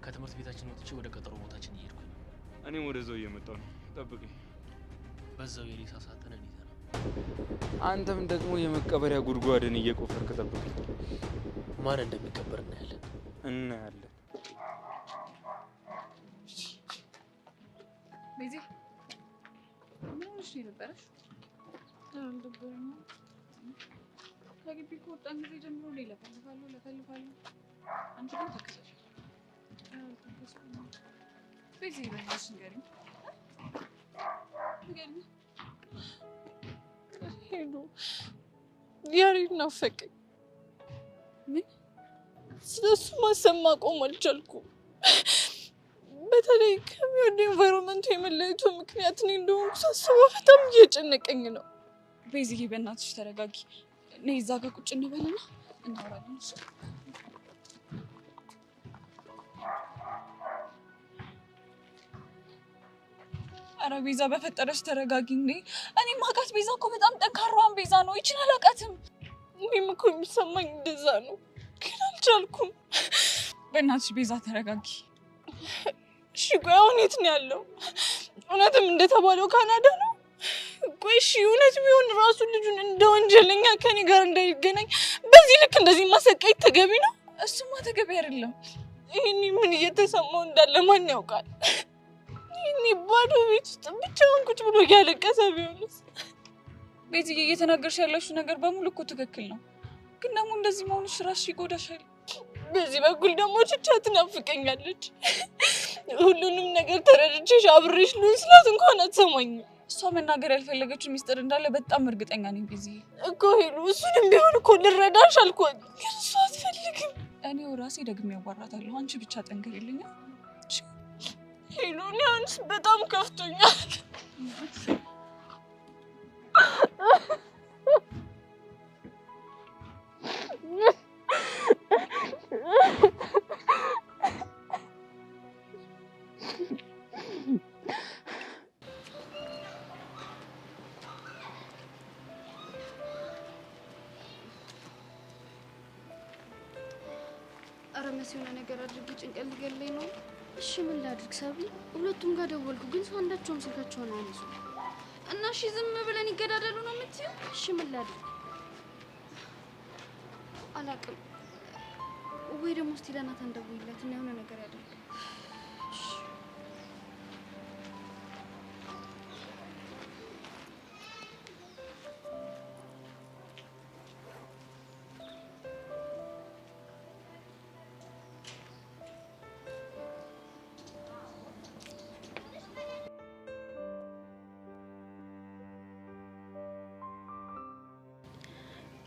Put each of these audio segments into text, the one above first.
ከትምህርት ቤታችን ወጥቼ ወደ ቀጠሮ ቦታችን እየሄድኩ ነው። እኔም ወደዛው እየመጣሁ ነው። ጠብቀኝ። በዛው የሬሳ ሳጥንን ይዘና አንተም ደግሞ የመቀበሪያ ጉድጓድን እየቆፈርክ ጠብቀኝ። ማን እንደሚቀበር እናያለን። ቤዚ ምንሽ ይነበርሽ? እንደበረኝ ከግቢ ከወጣን ጊዜ ጀምሮ ሌላ ለፈልፋለሁ። አንቺ ግን ተከሰሽ። ቤዚ በእናትሽ ንገሪኝ። ሄሎ ያሬድ ናፈቀኝ። ምን? ስለሱ ማሰብ ማቆም አልቻልኩም። በተለይ ከሚወደው ኢንቫይሮንመንቱ የመለየቱ ምክንያት እኔ እንደሆንኩ ሳስበው በጣም እየጨነቀኝ ነው። ቤዚዬ በእናትሽ ተረጋጊ። እኔ እዛ ጋር ቁጭ እንበልና እናወራለን። እሺ? ኧረ ቤዛ በፈጠረሽ ተረጋጊ እንዴ! እኔ ማውቃት ቤዛ እኮ በጣም ጠንካራዋን ቤዛ ነው። ይችን አላውቃትም። እኔም እኮ የሚሰማኝ እንደዛ ነው፣ ግን አልቻልኩም። በእናትሽ ቤዛ ተረጋጊ። እሺ ቆይ አሁን የት ነው ያለው? እውነትም እንደተባለው ካናዳ ነው? ቆይ እሺ እውነት ቢሆን ራሱ ልጁን እንደ ወንጀለኛ ከኔ ጋር እንዳይገናኝ በዚህ ልክ እንደዚህ ማሰቃየት ተገቢ ነው? እሱማ ተገቢ አይደለም። ይሄኔ ምን እየተሰማው እንዳለ ማን ያውቃል? ይሄኔ ባዶ ቤት ውስጥ ብቻውን ቁጭ ብሎ እያለቀሰ ቢሆንስ? ቤዚዬ እየተናገርሽ ያለሽው ነገር በሙሉ እኮ ትክክል ነው፣ ግን ደግሞ እንደዚህ መሆንሽ ራስሽ ይጎዳሻል። በዚህ በኩል ደግሞ ችቻ ትናፍቀኛለች። ሁሉንም ነገር ተረድቼሽ አብሬሽ ልሁን ስላት እንኳን አትሰማኝም። እሷ መናገር ያልፈለገችው ሚስጥር እንዳለ በጣም እርግጠኛ ነኝ ቤዚዬ። እኮ ሄሉ እሱንም ቢሆን እኮ ልረዳሽ አልኳት፣ ግን እሷ አትፈልግም። እኔው ራሴ ደግሜ ያዋራታለሁ። አንቺ ብቻ ጠንክሪልኝ ሄሉ። እኔ አሁንስ በጣም ከፍቶኛል። አረመሲውና ነገር አድርጊ ጭንቀት ሊገለኝ ነው። እሺ ምን ላድርግ ሰብሊ? ሁለቱም ጋር ደወልኩ ግን ሰው አንዳቸውም ስልካቸውን አያነሱ እና እሺ ዝም ብለን ይገዳደሉ ነው የምትይው? እሺ ምን ላድርግ አላውቅም። ወይ ደግሞ እስቲ ለናታን ደውይላት እና የሆነ ነገር ያደርግ።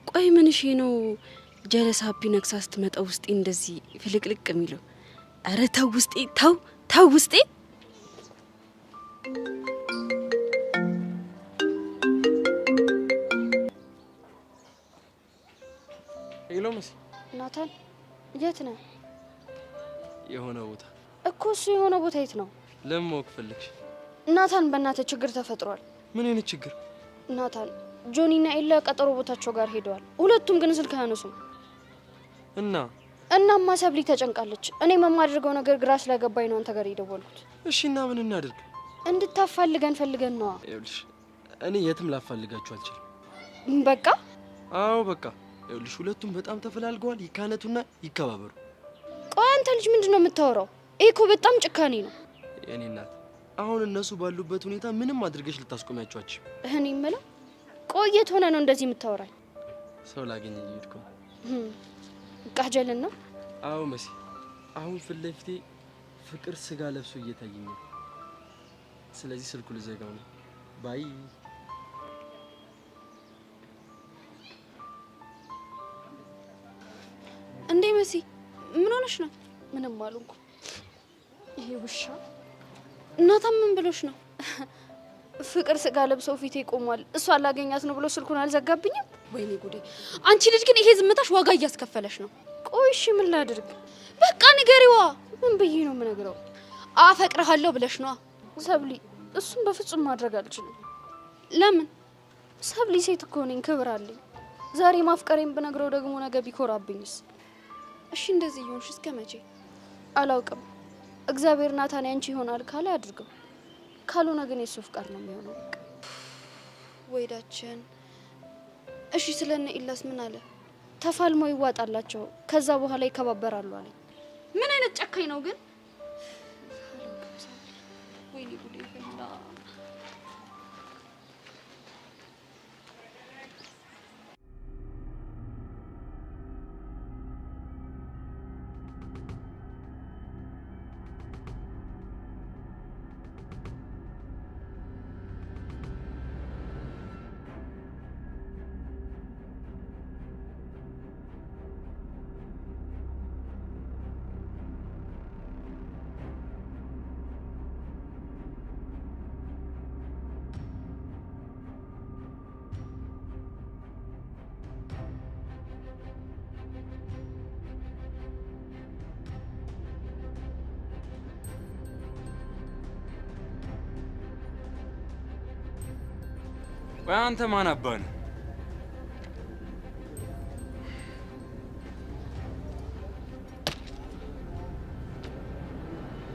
ቆይ ምን እሺ ነው ጀለስ ሀፒ ነክሳ ስትመጣ ውስጤ እንደዚህ ፍልቅልቅ የሚለው? አረ ተው ውስጤ ተው ውስጤ። ሄሎ መሲ። ናታን የት ነህ? የሆነ ቦታ እኮ። እሱ የሆነ ቦታ የት ነው? ለምን ማወቅ ፈለግሽ? ናታን በእናትህ ችግር ተፈጥሯል። ምን አይነት ችግር? ናታን ጆኒና ኤላ ቀጠሮ ቦታቸው ጋር ሄደዋል። ሁለቱም ግን ስልክ አያነሱም። እናማ ሰብሊ ተጨንቃለች። እኔ የማደርገው ነገር ግራ ስለገባኝ ነው አንተ ጋር የደወልኩት። እሺ እና ምን እናድርግ? እንድታፋልገን ፈልገን ነው። ይኸውልሽ እኔ የትም ላፋልጋችሁ አልችልም። በቃ አዎ በቃ። ይኸውልሽ ሁለቱም በጣም ተፈላልገዋል። ይካነቱና ይከባበሩ። ቆይ አንተ ልጅ ምንድነው የምታወራው? ይሄ እኮ በጣም ጭካኔ ነው። የኔ እናት አሁን እነሱ ባሉበት ሁኔታ ምንም አድርገሽ ልታስቆሚያቸው አትችይም። እኔ የምለው ቆየት ሆነ ነው እንደዚህ የምታወራኝ? ሰው ላገኝ እየሄድኩ ቃጀልና? አዎ መሲ፣ አሁን ፊት ለፊቴ ፍቅር ስጋ ለብሶ እየታየኝ ነው። ስለዚህ ስልኩ ልዘጋው ነው። ባይ። እንዴ መሲ ምን ሆነሽ ነው? ምንም አልሆንኩ። ይሄ ውሻ እናታ ምን ብሎሽ ነው? ፍቅር ስጋ ለብሶ ፊቴ ቆሟል። እሷ አላገኛት ነው ብሎ ስልኩን አልዘጋብኝም? ወይኔ ጉዴ! አንቺ ልጅ ግን ይሄ ዝምታሽ ዋጋ እያስከፈለሽ ነው። ቆይ እሺ ምን ላድርግ? በቃ ንገሪዋ። ምን ብዬ ነው የምነግረው? አፈቅርሃለሁ ብለሽ ነው ሰብሊ? እሱን በፍጹም ማድረግ አልችልም። ለምን? ሰብሊ ሴት እኮ ነኝ፣ ክብር አለኝ። ዛሬ ማፍቀሬን ብነግረው ደግሞ ነገ ቢኮራብኝስ? እሺ እንደዚህ ይሆንሽ እስከ መቼ? አላውቅም። እግዚአብሔር ናታን ያንቺ ይሆናል ካለ ያድርገው። ካልሆነ ግን የሱ ፍቃድ ነው የሚሆነው። ወይዳችን እሺ ስለነ ኢላስ ምን አለ? ተፋልመው ይዋጣላቸው ከዛ በኋላ ይከባበራሉ አለ። ምን አይነት ጨካኝ ነው ግን? ወይኔ ጉዴ ፈላ። ቆይ አንተ ማን አባ ነህ?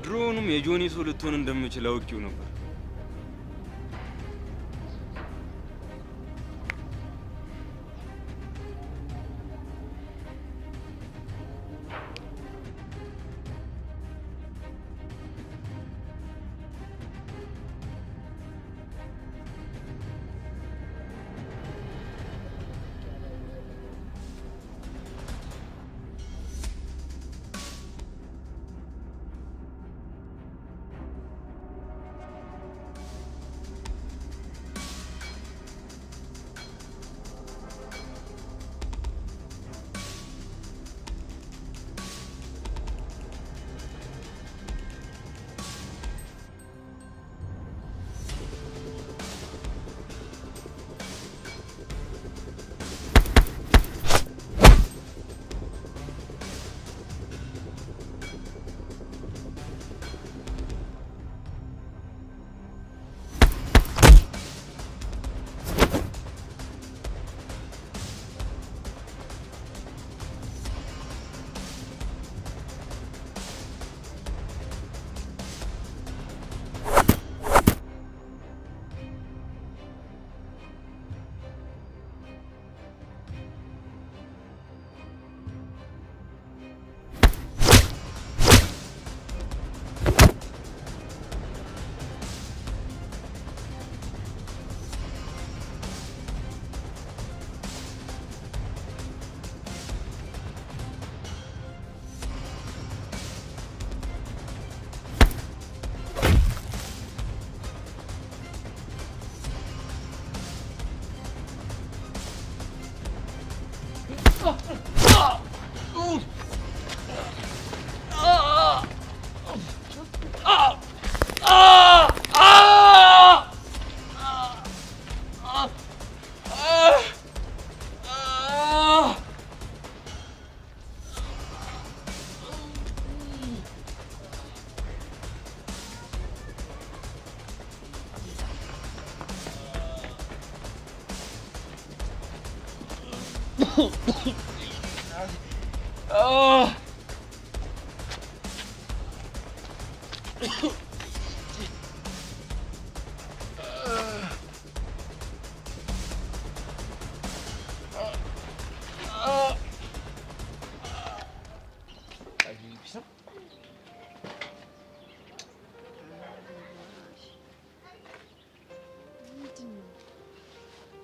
ድሮውንም የጆኒ ሰው ልትሆን እንደምችል አውቄው ነበር።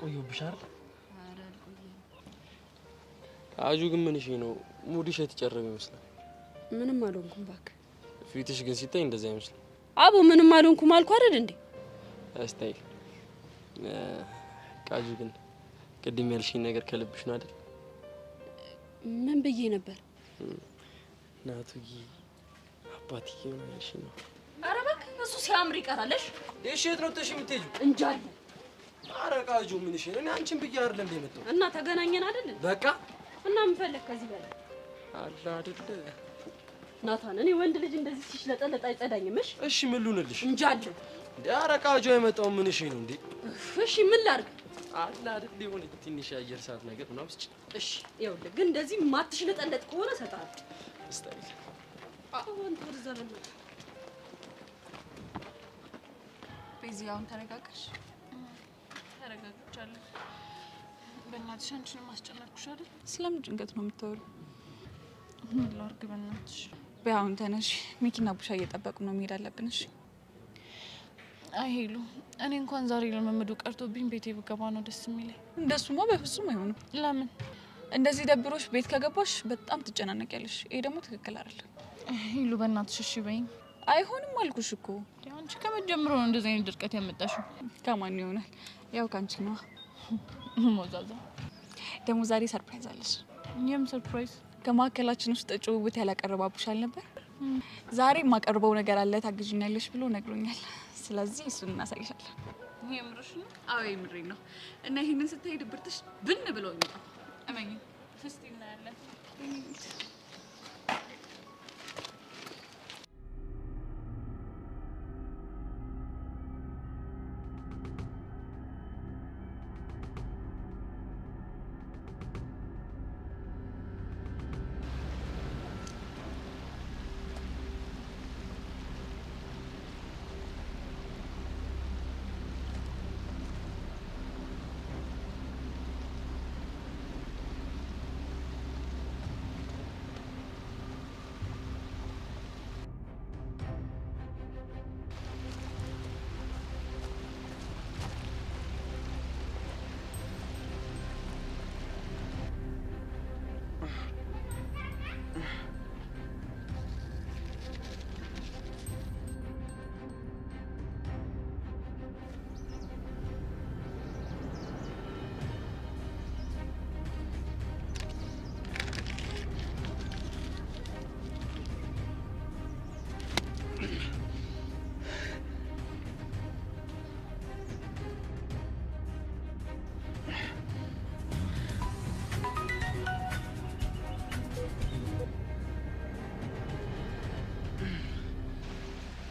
ቆየው ብሻር አጁ ግን ምን እሺ ነው ሙዲሽ የተጨረበ ይመስላል። ምንም አልሆንኩም እባክህ። ፊትሽ ግን ሲታይ እንደዛ ይመስላል። አቦ ምንም አልሆንኩም አልኩ አይደል እንዴ? አስታይ ቃጁ ግን ቅድም ያልሽኝ ነገር ከልብሽ ነው አይደል? ምን ብዬ ነበር? ናቱዬ አባትዬ ማለሽ ነው። ኧረ እባክህ እሱ ሲያምር ይቀራለሽ። እሺ የት ነው ተሽ የምትሄጂው? እንጃለ ኧረ ቃጁ ምን እሺ ነው? እኔ አንቺን ብዬ አይደል እንደ መጣሁ እና ተገናኘን አይደል? በቃ እና ምን ፈለክ ከዚህ በላይ? አላ አይደል ናታን እኔ ወንድ ልጅ እንደዚህ ሲሽለጠለጥ አይጸዳኝም። እሺ ምን ልሁንልሽ? እንጃለ ኧረ ቃጁ የመጣው ምን እሺ ነው እንዴ? እሺ ምን ላድርግ? አላ አይደል ሊሆን ትንሽ አየር ሰዓት ነገር ምናምን ስጭ። እሺ ይኸውልህ ግን እንደዚህ ማትሽለጠለጥ ከሆነ እሰጥሃለሁ። ስታይ አሁን ወርዘረና ቤዚያ አሁን ተረጋጋሽ? ተረጋግቻለሁ። በእናትሽ አንቺን ማስጨነቅኩሽ አይደል? ስለምን ጭንቀት ነው የምታወሪው? ምን ላድርግ በእናትሽ? በአሁን ተነሽ፣ ሚኪና ቡሻ እየጠበቁ ነው፣ መሄድ አለብን። እሺ። አይ ሄሉ፣ እኔ እንኳን ዛሬ ለመመዱ ቀርቶብኝ ቤቴ ብገባ ነው ደስ የሚለኝ። እንደሱማ በፍጹም አይሆንም። ለምን? እንደዚህ ደብሮሽ ቤት ከገባሽ በጣም ትጨናነቂያለሽ። ይሄ ደግሞ ትክክል አይደለም። ሄሉ በእናትሽ እሺ በይኝ። አይሆንም አልኩሽ እኮ። አንቺ ከመጀመሩ ነው እንደዚህ አይነት ድርቀት ያመጣሽው። ከማን ይሆናል? ያው ካንቺ ነው። ሞዛዛ ደግሞ ዛሬ ሰርፕራይዝ አለሽ። እኛም ሰርፕራይዝ ከማከላችን ውስጥ ጭውውት ያላቀረባቡሽ አልነበር? ዛሬ የማቀርበው ነገር አለ ታግዢኛለሽ ብሎ ነግሮኛል። ስለዚህ እሱን እናሳይሻለን። የምርሽ ነው? አዎ የምሬን ነው። እና ይሄንን ስታይ ድብርትሽ ብን ብሎ ይመጣል። እመኝ። እስቲ እናያለን።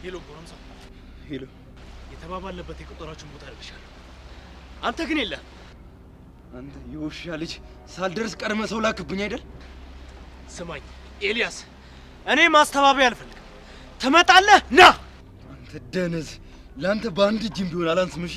ሄሎ ጎረምሳ፣ ሄሎ። የተባባለበት የቁጥራችን ቦታ አድርሻለሁ። አንተ ግን የለህም። አንተ የውሻ ልጅ ሳልደርስ ቀድመ ሰው ላክብኝ አይደል? ስማኝ ኤልያስ፣ እኔ ማስተባበያ አልፈልግም። ትመጣለህ ና። አንተ ደነዝ፣ ለአንተ በአንድ እጅም ቢሆን አላንስም። እሺ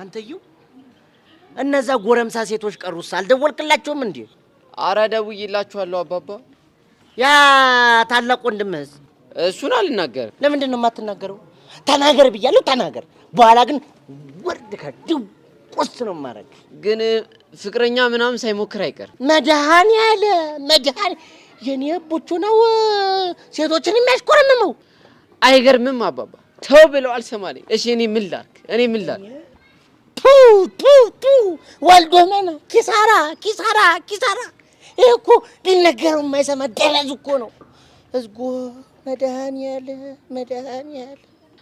አንተዩ እነዛ ጎረምሳ ሴቶች ቀሩስ አልደወልክላቸውም እንዴ? አረ ደውዬላችኋለሁ አባባ። ያ ታላቅ ወንድምህስ? እሱን አልናገር። ለምንድን ነው የማትናገረው? ተናገር ብያለሁ፣ ተናገር። በኋላ ግን ወርድ ከድው ቁስ ነው ማረግ። ግን ፍቅረኛ ምናምን ሳይሞክር አይቀር። መድኃኔ የኔ ቦቹ ነው ሴቶችን የሚያሽኮረምመው። አይገርምም አባባ? ተው ብለው አልሰማለኝ። እሺ እኔ ምን ላድርግ? ቱ ወልዶ መና ኪሳራ። ይሄ እኮ ቢነገረው የማይሰማ ደረዝ እኮ ነው። እዝጎ መድኃኔዓለ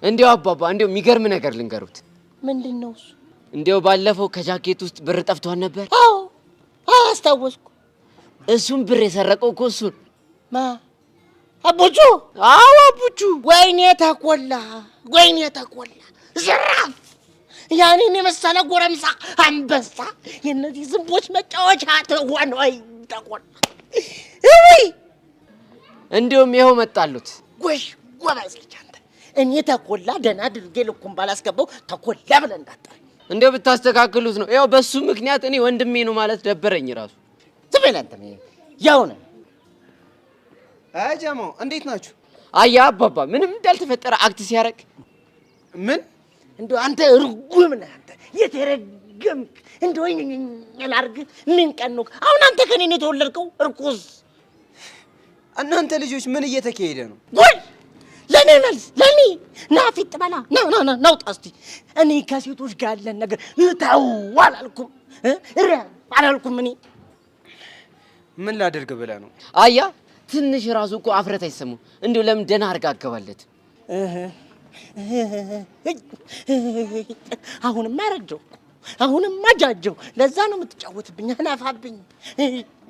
እንዲያው አባባ፣ እንዲያው የሚገርም ነገር ልንገሩት። ምንድን ነው እሱ? እንዲያው ባለፈው ከጃኬት ውስጥ ብር ጠፍቷል ነበር። አዎ አስታወስኩ። እሱም ብር የሰረቀው እኮ እሱን። ማ? አቡቹ? አዎ አቡቹ። ወይኔ ተቆላ ዝራፍ! ያኔን የመሰለ ጎረምሳ አንበሳ የነዚህ ዝንቦች መጫወቻ ተሆነ ወይ ተቆላ። እይ እንዲያውም ይኸው መጣሉት። ጎሽ ጎበዝ ልጅ አንተ። እኔ ተቆላ ደህና አድርጌ ልኩም ባላስገባው ተቆላ ብለህ እንዳትጠራኝ። እንዲያው ብታስተካክሉት ነው። ያው በሱ ምክንያት እኔ ወንድሜ ነው ማለት ደበረኝ ራሱ። ትበል አንተ ያው ነህ። አይ ጀሞ እንዴት ናችሁ? አያ አባባ ምንም እንዳልተፈጠረ አክት ሲያረግ ምን እንደው አንተ እርጉም ነህ አንተ የተረገምክ። እንደው ላርግ ምን ቀን ነው አሁን አንተ ከኔ ነው የተወለድከው? እርኩስ! እናንተ ልጆች ምን እየተካሄደ ነው? ወይ ለኔ መልስ ለኔ ናፊት በላ ና ናውጣ እስቲ እኔ ከሴቶች ጋር ያለን ነገር እታው አላልኩም አላልኩም እኔ ምን ላደርግ ብለህ ነው? አያ ትንሽ ራሱ እኮ አፍረት አይሰማው እንዴ ለምን ደና አርጋ አገባለት አሁንም ማረጀው አሁንም ማጃጀው ለዛ ነው የምትጫወትብኝ አናፋብኝ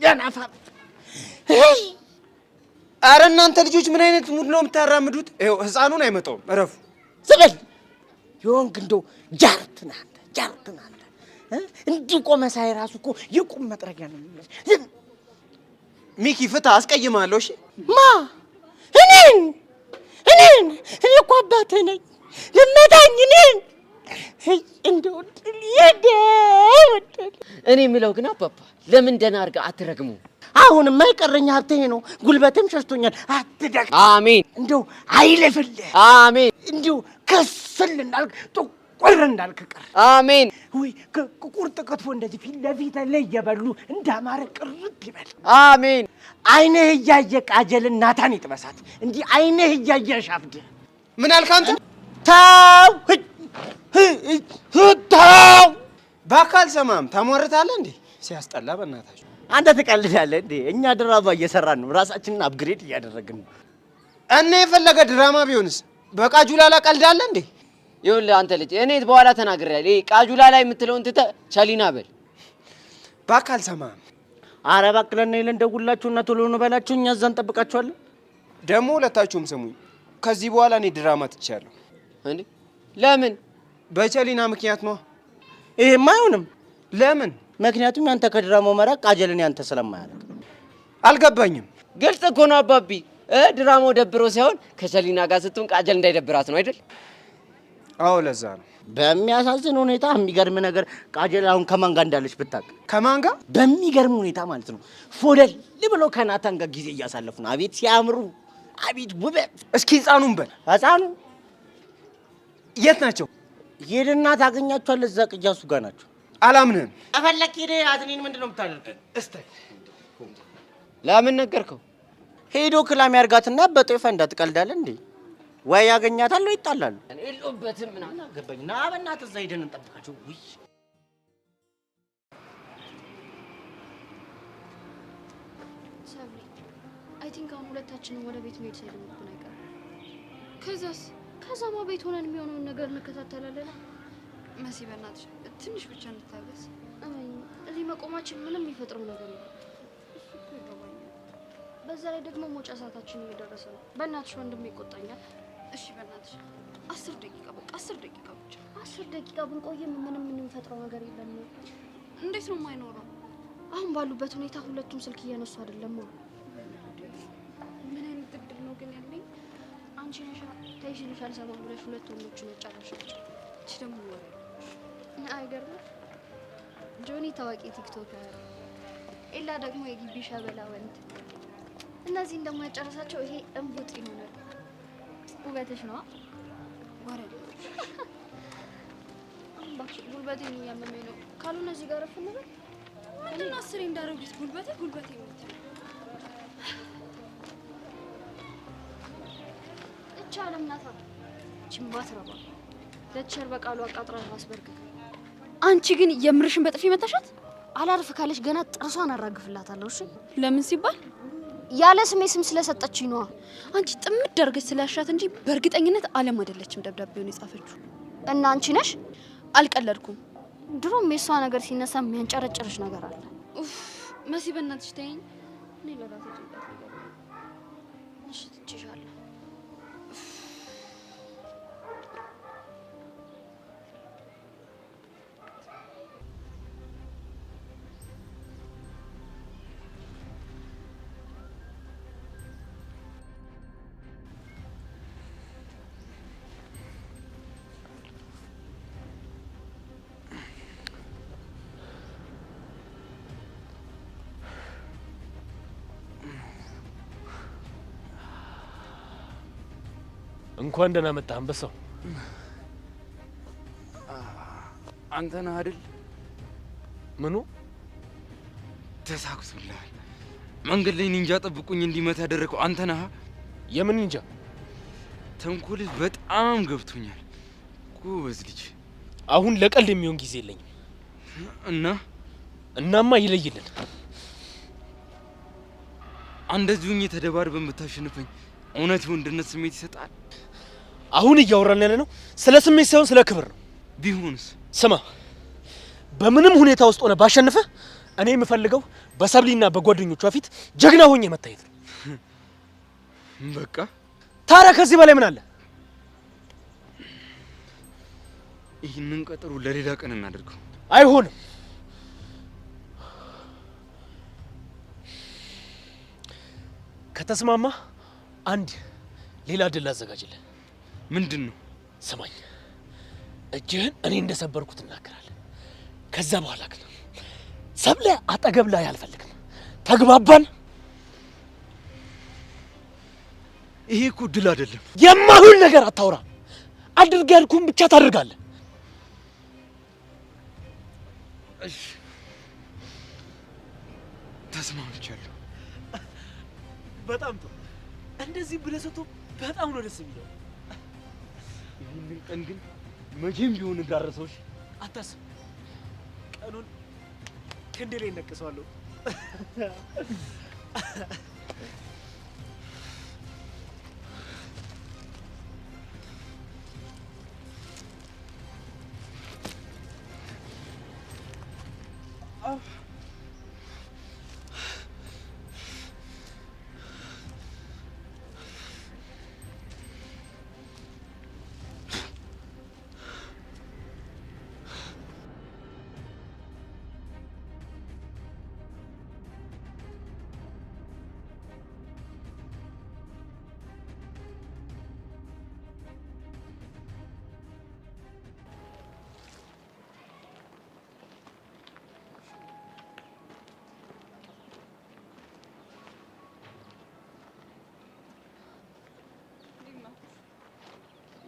ያናፋብ አረ እናንተ ልጆች ምን አይነት ሙድ ነው የምታራምዱት? ይኸው ህፃኑን አይመጣውም እረፉ ስበል ይሆንክ እንደው ጃርት ናንተ እንዲህ ቆመ ሳይ ራሱ እኮ የቁም መጥረጊያ ነው የሚመስል ሚኪ ፍታ አስቀይማለሁ እሺ ማ እኔን እኮ አባትህ ነኝ ልመታኝ እኔን እንደው እኔ የምለው ግን አባባ ለምን ደና አርጋ አትረግሙ አሁንም ማይቀረኝ ሀብቴ ነው ጉልበትም ሸሽቶኛል አትደቅ አሜን እንደው አይለፍልህ አሜን እንደው ከስል እንዳልክ ጥቁር እንዳልክ ቀር አሜን ወይ ቁርጥ ቀጥፎ እንደዚህ ፊት ለፊት ላይ እየበሉ እንዳማረ ቅርብ ይበል አሜን አይነህ እያየ ቃጀል እናታን ይጥበሳት እንዲህ አይነህ እያየ ሻፍድ ምን አልክ አንተ? ታው ባካል ሰማም ታሟርታለህ እንዴ? ሲያስጠላ በእናታችሁ አንተ ትቀልዳለህ እንዴ? እኛ ድራማ እየሰራን ነው፣ ራሳችንን አፕግሬድ እያደረግን ነው። እና የፈለገ ድራማ ቢሆንስ በቃጁላ ላይ ቀልዳለህ እንዴ? ይኸውልህ አንተ ልጅ እኔ በኋላ ተናግሬያለሁ። ይሄ ቃጁላ ላይ የምትለውን ትተህ ቸሊና በል። ባካል ሰማም ኧረ እባክህ ለእነ ይለን ደውላችሁና ቶሎ ነው በላችሁ፣ እኛ እዛ እንጠብቃችኋለን። ደግሞ ሁለታችሁም ስሙኝ፣ ከዚህ በኋላ እኔ ድራማ ትቻለሁ። እንዴ ለምን? በቸሊና ምክንያት ነው። ይሄማ አይሆንም። ለምን? ምክንያቱም ያንተ ከድራማው መራቅ ቃጀልን ያንተ ስለማያደርግ። አልገባኝም። ግልጽ እኮ ነው አባቢ። ድራማው ደብሮ ሳይሆን ከቸሊና ጋር ስትሆን ቃጀል እንዳይደብራት ነው አይደል? አዎ ለዛ ነው። በሚያሳዝን ሁኔታ የሚገርም ነገር ቃጀል አሁን ከማን ጋር እንዳለች ብታውቅ። ከማን ጋር? በሚገርም ሁኔታ ማለት ነው። ፎደል ብሎ ከናታን ጋር ጊዜ እያሳለፉ ነው። አቤት ሲያምሩ፣ አቤት ውበት። እስኪ ህፃኑን በል። ህፃኑ የት ናቸው? ሄድና ታገኛቸዋለህ። እዛ ቅያሱ ጋር ናቸው። አላምንህም። አፈለክ ሄደ አትኔን ምንድነው የምታደርገው? እስታይ ለምን ነገርከው? ሄዶ ክላም ያርጋትና በጦፈ እንዳትቀልዳለህ እንዴ? ወይ ያገኛታል ወይ ይጣላሉ። እኔ የለሁበትም ምናምን አገባኝ። ና በእናትህ እዛ ሄደን እንጠብቃቸው። ውይ ሰብሪ አይ ቲንክ አሁን ሁለታችንም ወደ ቤት መሄድ ሳይሆንብን አይቀርም። ከዛማ ቤት ሆነን የሚሆነውን ነገር እንከታተላለን። መሲ በእናትሽ ትንሽ ብቻ እንታገስ። እዚህ መቆማችን ምንም የሚፈጥረው ነገር የለም። እሱ እኮ ይገባኛል። በዛ ላይ ደግሞ መውጫ ሰዓታችን እየደረሰ ነው። በእናትሽ ወንድሜ ይቆጣኛል። እሺ በእናትሽ 10 ደቂቃ በቃ 10 ደቂቃ ብቻ። 10 ደቂቃ ብንቆይም ምንም የምንፈጥረው ነገር የለም። እንዴት ነው የማይኖረው? አሁን ባሉበት ሁኔታ ሁለቱም ስልክ እያነሱ አይደለም። ምን አይነት ድብድብ ነው ግን ያለኝ? አንቺ ነሻ ተይሽልሽ አልሰማም ብለሽ ሁለት ወንዶችን ያጫረሻቸው። እቺ ደግሞ ወሬ አይገርምም? ጆኒ ታዋቂ ቲክቶከር፣ ኤላ ደግሞ የግቢ ሸበላ ወንድ። እነዚህን ደግሞ ያጨረሳቸው ይሄ እንቡጥ ይሆናል። ውበትሽ ነው ወሬ። እባክሽ ጉልበቴን እያመመኝ ነው። ካልሆነ እዚህ ጋር ረፍ እንበል። ምንድን ነው አስሬ እንዳደረጉት ጉልበቴ የምትለው? እቻ ለምናታ ችምባት ረባ ለቸር በቃሉ አቃጥራ አስበርክክ። አንቺ ግን የምርሽን በጥፊ መታሻት? አላርፍ ካለሽ ገና ጥርሷን አራግፍላታለሁ። እሺ ለምን ሲባል? ያለ ስሜ ስም ስለሰጠችኝ ነዋ። አንቺ ጥምድ አድርገሽ ስላሻት እንጂ በእርግጠኝነት አለም አይደለችም ደብዳቤውን የጻፈችው። እና አንቺ ነሽ? አልቀለድኩም። ድሮም የሷ ነገር ሲነሳ የሚያንጨረጭርሽ ነገር አለ። ኡፍ መሲ በእናትሽ ተይኝ። እኔ ለራሴ ጭንቀት ይገባል። እሺ ትችሻለሁ። እንኳን ደህና መጣህ አንበሳው። አንተ ነህ አይደል? ምኑ ተሳክቶልሃል? መንገድ ላይ ኒንጃ ጠብቁኝ እንዲመታ ያደረገው አንተ ነህ? የምን ኒንጃ? ተንኮልህ በጣም ገብቶኛል። ጎበዝ ልጅ። አሁን ለቀልድ የሚሆን ጊዜ የለኝም። እናማ ይለይልን። እንደዚሁኝ ተደባርበን ብታሸንፈኝ እውነት ወንድነት ስሜት ይሰጣል? አሁን እያወራን ያለ ነው ስለ ስሜት ሳይሆን ስለ ክብር ነው። ቢሆንስ? ስማ፣ በምንም ሁኔታ ውስጥ ሆነ ባሸንፈ እኔ የምፈልገው በሰብሊና በጓደኞቿ ፊት ጀግና ሆኜ መታየት ነው። በቃ ታዲያ ከዚህ በላይ ምን አለ? ይህንን ቀጠሮ ለሌላ ቀን እናደርገው። አይሆንም። ከተስማማ አንድ ሌላ ድል አዘጋጅልህ። ምንድን ነው? ስማኝ፣ እጅህን እኔ እንደሰበርኩት እናገራለን። ከዛ በኋላ ግን ሰብለ አጠገብ ላይ አልፈልግም። ተግባባን? ይሄ እኮ ድል አይደለም። የማይሆን ነገር አታውራ። አድርግ ያልኩህን ብቻ ታደርጋለህ። እሺ፣ ተስማምቻለሁ። በጣም ጥሩ። እንደዚህ ብለሰቱ በጣም ነው ደስ የሚለው። ይህንን ቀን ግን መቼም ቢሆን እንዳረሰው። እሺ፣ አታስብ። ቀኑን ክንዴ ላይ እነቅሰዋለሁ።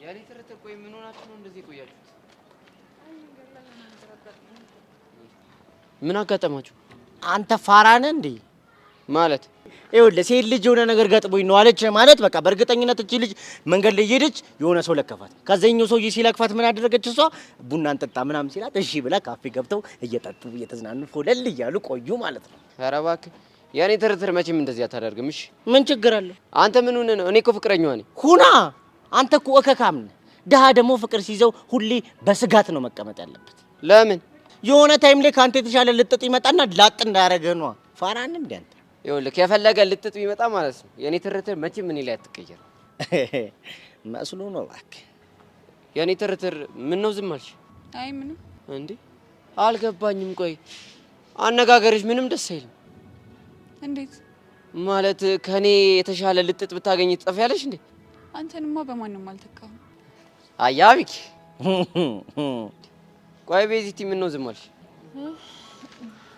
ያኔ ተረተ ቆይ ምን ሆናችሁ ነው እንደዚህ ቆያችሁት? ምን አጋጠማችሁ? አንተ ፋራ ነህ እንዴ? ማለት ይኸውልህ ሴት ልጅ የሆነ ነገር ገጥሞኝ ነው አለች ማለት በቃ በእርግጠኝነት እቺ ልጅ መንገድ ላይ ሄደች፣ የሆነ ሰው ለከፋት። ከዛኛው ሰውዬ ሲለክፋት ምን አደረገች እሷ? ቡና እንጠጣ ምናምን ሲላት እሺ ብላ ካፌ ገብተው እየጠጡ እየተዝናኑ ፎለል እያሉ ቆዩ ማለት ነው። ኧረ እባክህ ያኔ ተረተር መቼም እንደዚህ አታደርግም። እሺ ምን ችግር አለ? አንተ ምን ሆነህ ነው? እኔ እኮ ፍቅረኛዋ ነኝ። ሁና አንተ እኮ እከካም ነህ። ድሀ ደግሞ ፍቅር ሲይዘው ሁሌ በስጋት ነው መቀመጥ ያለበት። ለምን? የሆነ ታይም ላይ ካንተ የተሻለ ልጥጥ ይመጣና ላጥ እንዳያረገህ ነው። ፋራን እንዴ አንተ? ይኸውልህ የፈለገ ልጥጥ ቢመጣ ማለት ነው የኔ ተረተር መቼም እኔ ላይ አትቀየር መስሎ ነው። እባክህ የኔ ተረተር ምን ነው ዝም አልሽ? አይ ምንም። እንዴ አልገባኝም። ቆይ አነጋገርሽ ምንም ደስ አይልም። እንዴት ማለት? ከኔ የተሻለ ልጥጥ ብታገኝ ትጠፊያለሽ እንዴ? አንተንማ በማንም አልተካም። አያቢክ ቆይ ቤዚቲ ምን ነው ዝም አልሽ?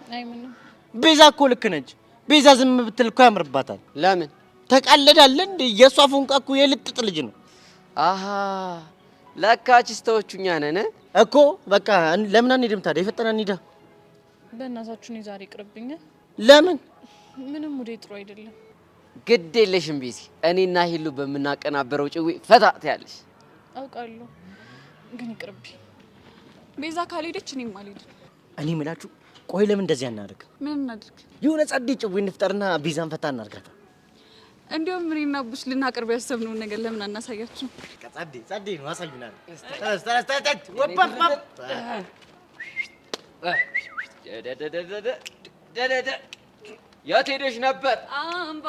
አይ ምንም። ቤዛ እኮ ልክ ነች። ቤዛ ዝም ብትል እኮ ያምርባታል። ለምን ተቃለዳለ እንዴ? የሷ ፎንቃ እኮ የልጥጥ ልጅ ነው። አሃ ለካ ችስተዎቹኛ ነን እኮ። በቃ ለምን አንሄድም ታዲያ? የፈጠነ እንሂዳ። በእናታችሁ ነው ዛሬ ይቅርብኛል። ለምን? ምንም ሙዴ ጥሩ አይደለም። ግድ የለሽም ቤዚ፣ እኔና ሂሉ በምናቀናበረው ጭዊ ፈታ ትያለሽ። አውቃለሁ ግን ይቅርብኝ። ቤዛ ካልሄደች እኔም አልሄድም። እኔ የምላችሁ ቆይ ለምን እንደዚህ አናደርግ? ምን እናድርግ? የሆነ ጸዴ ጭዊ እንፍጠርና ቤዛን ፈታ እናርጋታ። እንዲያውም እኔና ቡሽ ልናቀርብ ያሰብነውን ነገር ለምን አናሳያችሁ? ጸዴ ነው አሳዩናል። ተረስ ወባባ የት ሄደሽ ነበር? አምባ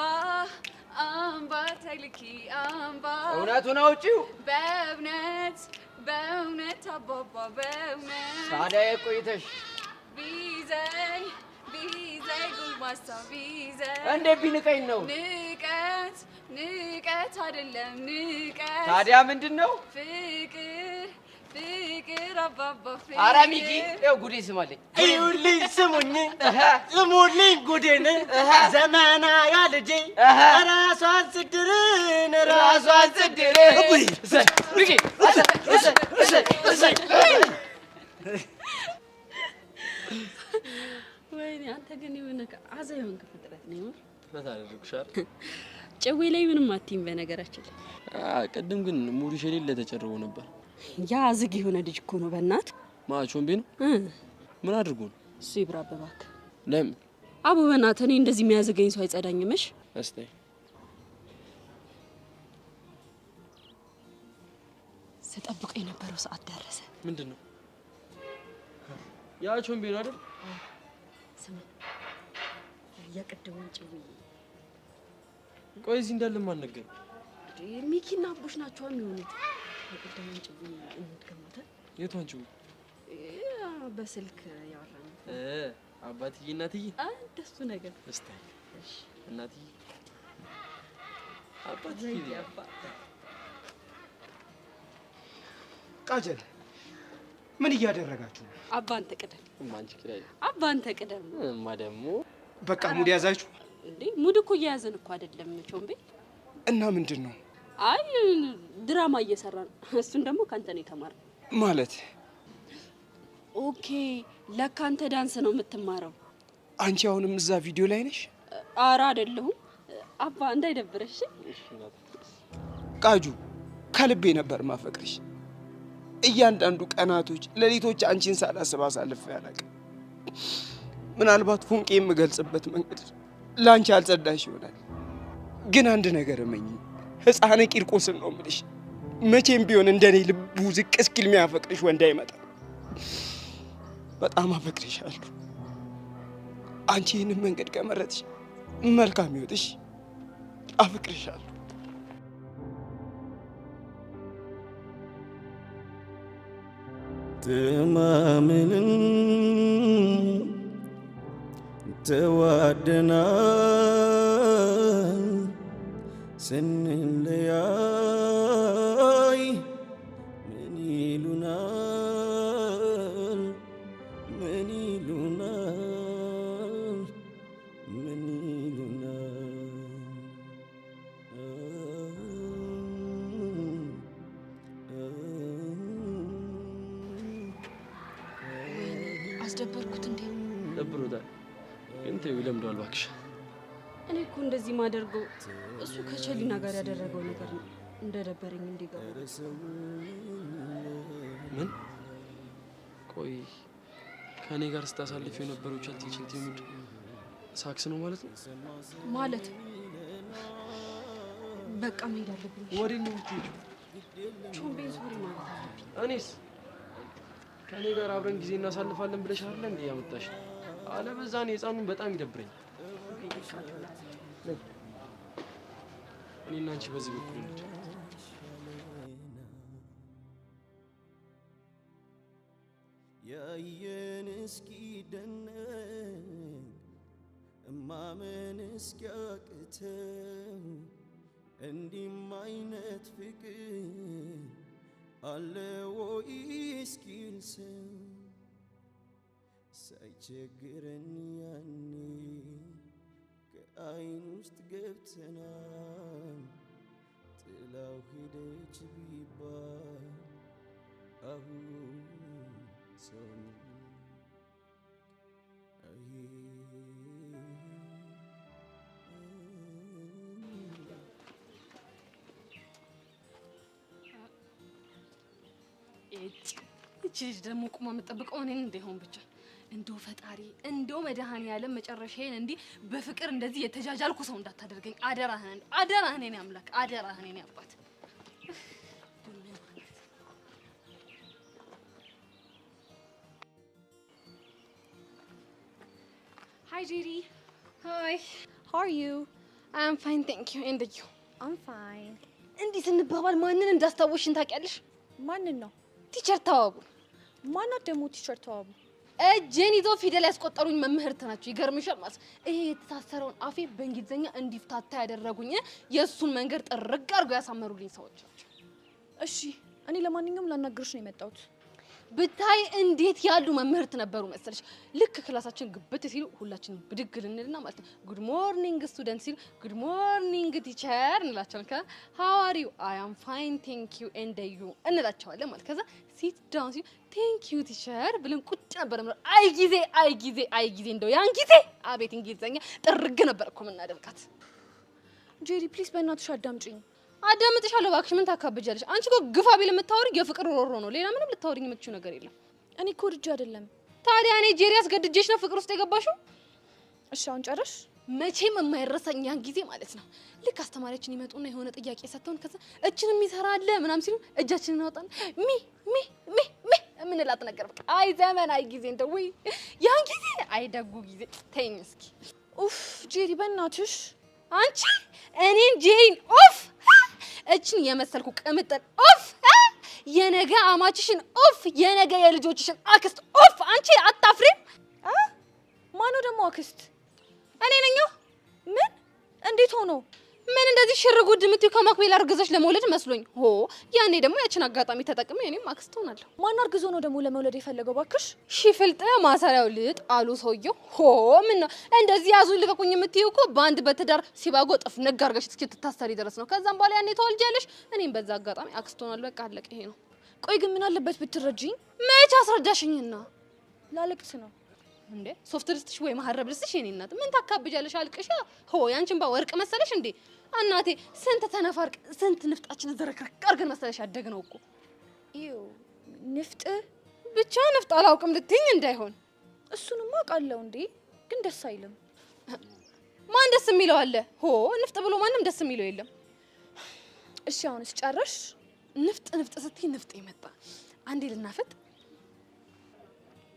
አምባ ተልኪ አምባ እውነቱን አውጪው። በእውነት አባባ በእውነት ታዲያ ቆይተሽ ቢዘኝ ጉልማሳ ቢዘኝ እንዴት ቢንቀኝ ነው? ንቀት አይደለም ንቀት። ታዲያ ምንድን ነው? ፍቅር አባባ ፍቅር። ኧረ ሚኪ ይኸው ጉዴ ስማለኝ። ይኸውልኝ ስሙልኝ ጉዴን ዘመናዊ ልጄ ራሷን ስድርን ወይኔ አንተ ግን የሆነ አዛ የሆንክ ፍጥረት ነው። ጨዌ ላይ ምንም አትይም በነገራችን ላይ። ቅድም ግን ሙሪሽ የሌለ ተጨርቦ ነበር። ያ ዝግ የሆነ ልጅ እኮ ነው በእናት ማቾን ቤ ነው። ምን አድርጎ ነው እሱ? ይብራብ እባክህ። ለምን አቡ በእናትህ እኔ እንደዚህ የሚያዘገኝ ሰው አይጸዳኝም። እሺ እስቲ ስጠብቀው የነበረው ሰዓት ደረሰ። ምንድነው? ያቾን ቤ ነው አይደል? ስማ የቅድሙን ጭው ቆይ እዚህ እንዳለ ማን ነገር ሚኪና አቡሽ ናቸው የሚሆኑት። የቅድሙን ጭው እንድገማታ የቷን ጭው? በስልክ ያወራን አባትዬ እናትዬ እንደሱ ነገር። እስቲ እሺ እናትዬ አባትዬ ቃጀል ምን እያደረጋችሁ ነው? አባ አንተ ቅደም። ማንቺ kirai አባ አንተ ቅደም። ደግሞ በቃ ሙድ ያዛችሁ እንዴ? ሙድ እኮ እየያዘን እኮ አይደለም ቾምቤ። እና ምንድነው? አይ ድራማ እየሰራን እሱን ደግሞ ካንተ ነው የተማረው ማለት። ኦኬ ለካ አንተ ዳንስ ነው የምትማረው። አንቺ አሁንም እዛ ቪዲዮ ላይ ነሽ? ኧረ አይደለሁም አባ እንዳይደብረሽ። እሺ ቃጁ ከልቤ ነበር ማፈቅርሽ። እያንዳንዱ ቀናቶች ሌሊቶች አንቺን ሳላስብ አሳልፌ አላውቅም። ምናልባት ፎንቄ የምገልጽበት መንገድ ላንቺ አልጸዳሽ ይሆናል። ግን አንድ ነገር እመኝ፣ ህፃነ ቂርቆስን ነው የምልሽ። መቼም ቢሆን እንደኔ ልቡ ዝቅ እስኪል የሚያፈቅርሽ ወንድ አይመጣም። በጣም አፈቅርሻለሁ። አንቺ ይህንን መንገድ ከመረጥሽ መልካም ይወጥሽ። አፈቅርሻለሁ። ተማምነን ተዋደናል ስንለያይ ምን ይሉናል ምን ይሉናል ምን አስደበርኩት እንዴ? ደብሮታል ግን ተይው ይለምደዋል እባክሽ። እኔ እኮ እንደዚህ ማደርገው እሱ ከቸሊና ጋር ያደረገው ነገር እንደደበረኝ እንዲገባ። ምን? ቆይ ከኔ ጋር ስታሳልፍ የነበረው ቸልቲ ሙድ ሳክስ ነው ማለት ነው? ማለት በቃ መሄድ አለብኝ። ወዴት ነው የምትሄጂው? ቾምቤን ሶሪ ማለት አለብኝ። እኔስ ከኔ ጋር አብረን ጊዜ እናሳልፋለን ብለሽ አይደል እንዴ ያመጣሽ? አለበዛ እኔ ህፃኑን በጣም ይደብረኝ። እኔና አንቺ በዚህ በኩል እንሂድ። ያየን እስኪ ደነቅ እማመን እስኪያቅተው እንዲህም አይነት ፍቅር አለ ወይ እስኪል ሰው ሳይቸግረን ያኔ ከአይን ውስጥ ገብተናል ጥላው ሄደች ቢባል አሁን ሰው እቺ ልጅ ደግሞ ቁማ የምጠብቀው እኔን እንደሆን ብቻ እንደው ፈጣሪ እንደው መድኃኒዓለም መጨረሻዬን እንዲህ በፍቅር እንደዚህ የተጃጃልኩ ሰው እንዳታደርገኝ አደራህን፣ አደራህን የኔ አምላክ፣ አደራህን የኔ አባት። Hi, Judy. Hi. How are you? I'm fine, thank you. And you? I'm fine. እንዲህ ስንባባል ማንን እንዳስታወሽን ታውቂያለሽ? ማንን ነው? ቲቸር ተዋቡ። ማናት ደግሞ ቲቸር ተዋቡ? እጄን ይዘው ፊደል ያስቆጠሩኝ መምህርት ናቸው። ይገርምሻል ማለት ይሄ የተሳሰረውን አፌ በእንግሊዘኛ እንዲፍታታ ያደረጉኝ የእሱን መንገድ ጥርግ አድርገው ያሳመሩልኝ ሰዎች ናቸው። እሺ እኔ ለማንኛውም ላናግርሽ ነው የመጣሁት። ብታይ እንዴት ያሉ መምህርት ነበሩ መሰለሽ። ልክ ክላሳችን ግብት ሲሉ ሁላችንም ብድግ ልንልና ማለት ነው ጉድ ሞርኒንግ ስቱደንት ሲሉ ጉድ ሞርኒንግ ቲቸር እንላቸዋለን። ከዛ ሃው አር ዩ አይ አም ፋይን ቴንክ ዩ ኤንድ ዩ እንላቸዋለን ማለት። ከዛ ሲት ዳውን ሲሉ ቴንክ ዩ ቲቸር ብለን ቁጭ ነበር ማለት። አይ ጊዜ እንደው ያን ጊዜ አቤት እንግሊዘኛ ጥርግ ነበር እኮ የምናደርጋት። ጄሪ ፕሊዝ በእናትሽ አዳምጪኝ። አዳምጥሻለሁ እባክሽ። ምን ታካብጃለሽ? አንቺ እኮ ግፋ ቢል የምታወሪ የፍቅር ሮሮ ነው። ሌላ ምንም ልታወሪኝ የምትችው ነገር የለም። እኔ እኮ ወድጄ አይደለም። ታዲያ እኔ ጄሪ አስገድጄሽ ነው ፍቅር ውስጥ የገባሽው? እሺ አሁን ጨረሽ? መቼም የማይረሳኝ ያን ጊዜ ማለት ነው። ልክ አስተማሪያችን ይመጡና የሆነ ጥያቄ ሰጥተውን ከዛ እችንም ይሰራል ምናምን ሲሉ እጃችንን አወጣን ሚ ሚ ሚ ሚ ምንላት ነገር በቃ አይ ዘመን አይ ጊዜ እንደው ወይ ያን ጊዜ አይ ደጉ ጊዜ ተይኝ እስኪ። ኡፍ ጄሪ በእናትሽ አንቺ እኔን ጄሪን ኡፍ እችን የመሰልኩ ቅምጥል ኡፍ የነገ አማችሽን ኡፍ የነገ የልጆችሽን አክስት ኡፍ አንቺ አታፍሪም? ማነው ደግሞ አክስት? እኔ ነኝ። ምን? እንዴት ሆኖ? ምን እንደዚህ ሽርጉድ የምትይው ከማክቤል አርግዘሽ ለመውለድ መስሎኝ። ሆ ያኔ ደግሞ ያችን አጋጣሚ ተጠቅሜ እኔም አክስት ሆናለሁ። ማን አርግዞ ነው ደግሞ ለመውለድ የፈለገው ባክሽ? ሺፍልጥ ማሰሪያው ልጥ አሉ ሰውየው። ሆ ምን ነው እንደዚህ ያዙ ልቀቁኝ የምትይው እኮ በአንድ በትዳር ሲባጎ ጥፍ ነግ አርገሽ እስክትታሰሪ ድረስ ነው። ከዛም በኋላ ያኔ ተወልጃለሽ፣ እኔም በዛ አጋጣሚ አክስት ሆናለሁ። በቃ አለቀ። ይሄ ነው። ቆይ ግን ምን አለበት ብትረጂኝ? መች አስረዳሽኝና? ላለቅስ ነው እንዴ? ሶፍት ልስጥሽ ወይ ማህረብ ልስጥሽ? የኔ እናት ምን ታካብጃለሽ? አልቅሻ። ሆ ያንቺን ወርቅ መሰለሽ እንዴ? እናቴ ስንት ተነፋርቅ ስንት ንፍጣችን ዘረክረክ አርገን መሰለሽ ያደግነው እኮ። ይው ንፍጥ ብቻ ንፍጥ አላውቅም ልትይኝ እንዳይሆን። እሱንማ አውቃለሁ እንዴ፣ ግን ደስ አይልም። ማን ደስ የሚለው አለ? ሆ ንፍጥ ብሎ ማንም ደስ የሚለው የለም። እሺ አሁንስ ጨረሽ? ንፍጥ ንፍጥ ስትይ ንፍጥ ይመጣ። አንዴ ልናፈጥ።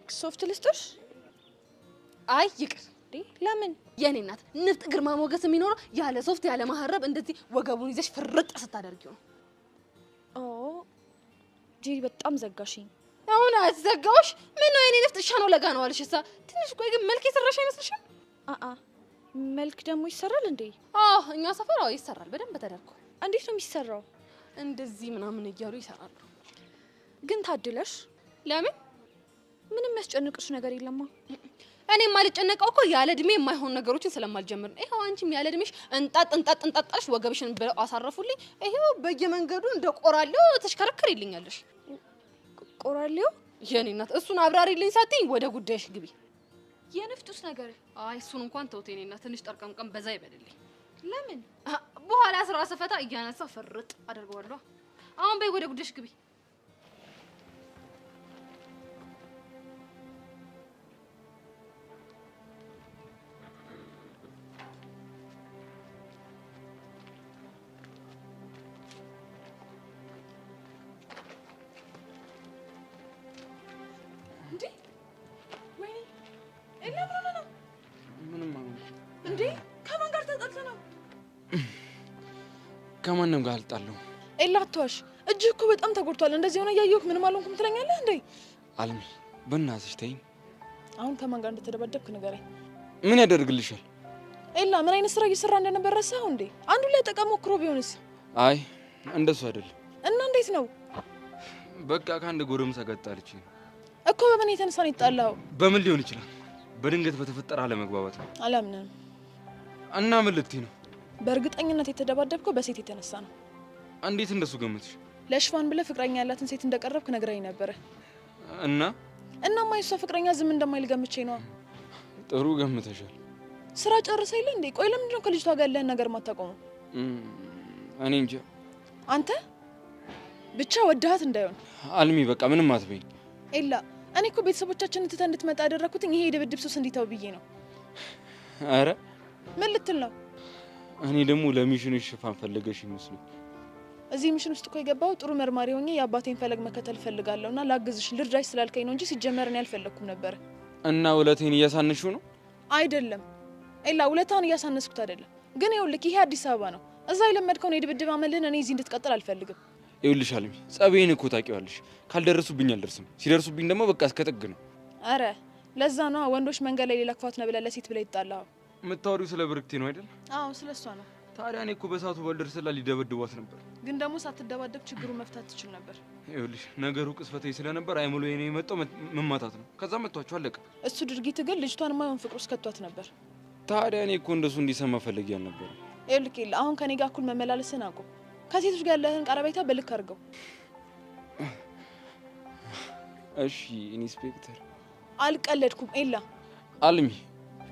ሶፍት ልስጥሽ? አይ ይቅር። ለምን? የኔ እናት ንፍጥ ግርማ ሞገስ የሚኖረው ያለ ሶፍት ያለ ማህረብ እንደዚህ ወገቡን ይዘሽ ፍርጥ ስታደርጊው ነው። ኦ ጄሪ በጣም ዘጋሽኝ። አሁን አዘጋውሽ? ምን ነው የኔ ንፍጥ ሻኖ ለጋ ነው አልሽሳ? ትንሽ ቆይ ግን መልክ የሰራሽ አይመስልሽም? መልክ ደግሞ ይሰራል እንዴ? እኛ ሰፈር ይሰራል በደንብ ተደርጎ። እንዴት ነው የሚሰራው? እንደዚህ ምናምን እያሉ ይሰራሉ። ግን ታድለሽ። ለምን? ምንም ያስጨንቅሽ ነገር የለማ። እኔ ማልጨነቀው እኮ ያለ እድሜ የማይሆን ነገሮችን ስለማልጀምር ነው። ይሄው አንቺም ያለ እድሜሽ እንጣጣጣሽ ወገብሽን ብለው አሳረፉልኝ። ይሄው በየመንገዱ እንደ ቆራሌው ተሽከረከሪልኛለሽ። ቆራሌው? የኔ እናት እሱን አብራሪልኝ ሳትኝ ወደ ጉዳይሽ ግቢ። የንፍጡስ ነገር? አይ እሱን እንኳን ተውቴ። የኔ እናት ትንሽ ጠርቀምቀም በዛ ይበልልኝ። ለምን? በኋላ ስራ ሰፈታ እያነሳ ፍርጥ አደርገዋለሁ። አሁን በይ ወደ ጉዳይሽ ግቢ። ከማንም ጋር አልጣለሁ። ኤላቷሽ እጅህ እኮ በጣም ተጎድቷል። እንደዚህ ሆነ ያየሁት ምንም አልሆንኩም ትለኛለህ እንዴ? አልሚ በእናትሽ ተይኝ። አሁን ከማን ጋር እንደተደበደብክ ንገረኝ። ምን ያደርግልሻል? ኤላ ምን አይነት ስራ እየሰራ እንደነበር ረሳኸው እንዴ? አንዱ ላይ ጠቀም ሞክሮ ቢሆንስ? አይ እንደሱ አይደለም። እና እንዴት ነው? በቃ ከአንድ ጎረምሳ ጋር ጣልችኝ እኮ። በምን የተነሳ ነው የተጣላኸው? በምን ሊሆን ይችላል? በድንገት በተፈጠረ አለመግባባት ነው። አላምንም። እና ምን ልትይ ነው? በእርግጠኝነት የተደባደብከው በሴት የተነሳ ነው። እንዴት እንደሱ ገመትሽ? ለሽፋን ብለህ ፍቅረኛ ያላትን ሴት እንደቀረብክ ነግረኝ ነበር። እናማ የሷ ፍቅረኛ ዝም እንደማይል ገምቼ ነው። ጥሩ ገምተሻል። ስራ ጨርሰህ የለ እንዴ? ቆይ ለምንድን ነው ከልጅቷ ጋር ያለህን ነገር ማታቆመው? እኔ እንጃ። አንተ ብቻ ወደሃት እንዳይሆን። አልሚ በቃ ምንም አትበይኝ። ኤላ እኔ እኮ ቤተሰቦቻችንን ትተህ እንድትመጣ ያደረኩት ይሄ የድብድብ ሱስ እንዲተው ብዬ ነው። አረ ምን ልትል ነው? እኔ ደግሞ ለሚሽንሽ ሽፋን ፈልገሽ ይመስሉኝ። እዚህ ሚሽን ውስጥ እኮ የገባው ጥሩ መርማሪ ሆኜ የአባቴን ፈለግ መከተል ፈልጋለሁና ላግዝሽ ልርዳሽ ስላልከኝ ነው እንጂ ሲጀመር እኔ አልፈለኩም ነበር። እና ውለቴን እያሳነሽው ነው? አይደለም ኤላ፣ ውለታን እያሳነስኩት አይደለም። ግን ይኸውልህ ይሄ አዲስ አበባ ነው። እዛ የለመድከውን የድብድብ አመልህን እኔ እዚህ እንድትቀጥል አልፈልግም። ይኸውልሽ አልሚ፣ ጸቤን እኮ ታውቂዋለሽ። ካልደረሱብኝ አልደርስም፣ ሲደርሱብኝ ደግሞ በቃ እስከ ጥግ ነው። አረ ለዛ ነው ወንዶች መንገድ ላይ ሌላ ክፋት ነው ብለህ ለሴት ብለህ ይጣላው። የምታወሪው ስለ ብርክቴ ነው አይደል? አዎ ስለሷ ነው። ታዲያ እኔ እኮ በሳቱ ባልደርስላት ሊደበድቧት ነበር። ግን ደግሞ ሳትደባደብ ችግሩን መፍታት ትችል ነበር። ይኸውልሽ ነገሩ ቅስፈታዊ ስለነበር አይምሎ የኔ የመጣው መማታት ነው። ከዛ መቷቸው አለቀ። እሱ ድርጊት ግን ልጅቷን ማይሆን ፍቅር ውስጥ ከቷት ነበር። ታዲያ እኔ እኮ እንደሱ እንዲሰማ ፈልጌ አልነበረ። ይኸውልህ ኤላ፣ አሁን ከኔ ጋር እኩል መመላለስን አቁም። ከሴቶች ጋር ያለህን ቀረቤታ በልክ አድርገው። እሺ ኢንስፔክተር። አልቀለድኩም ኤላ። አልሚ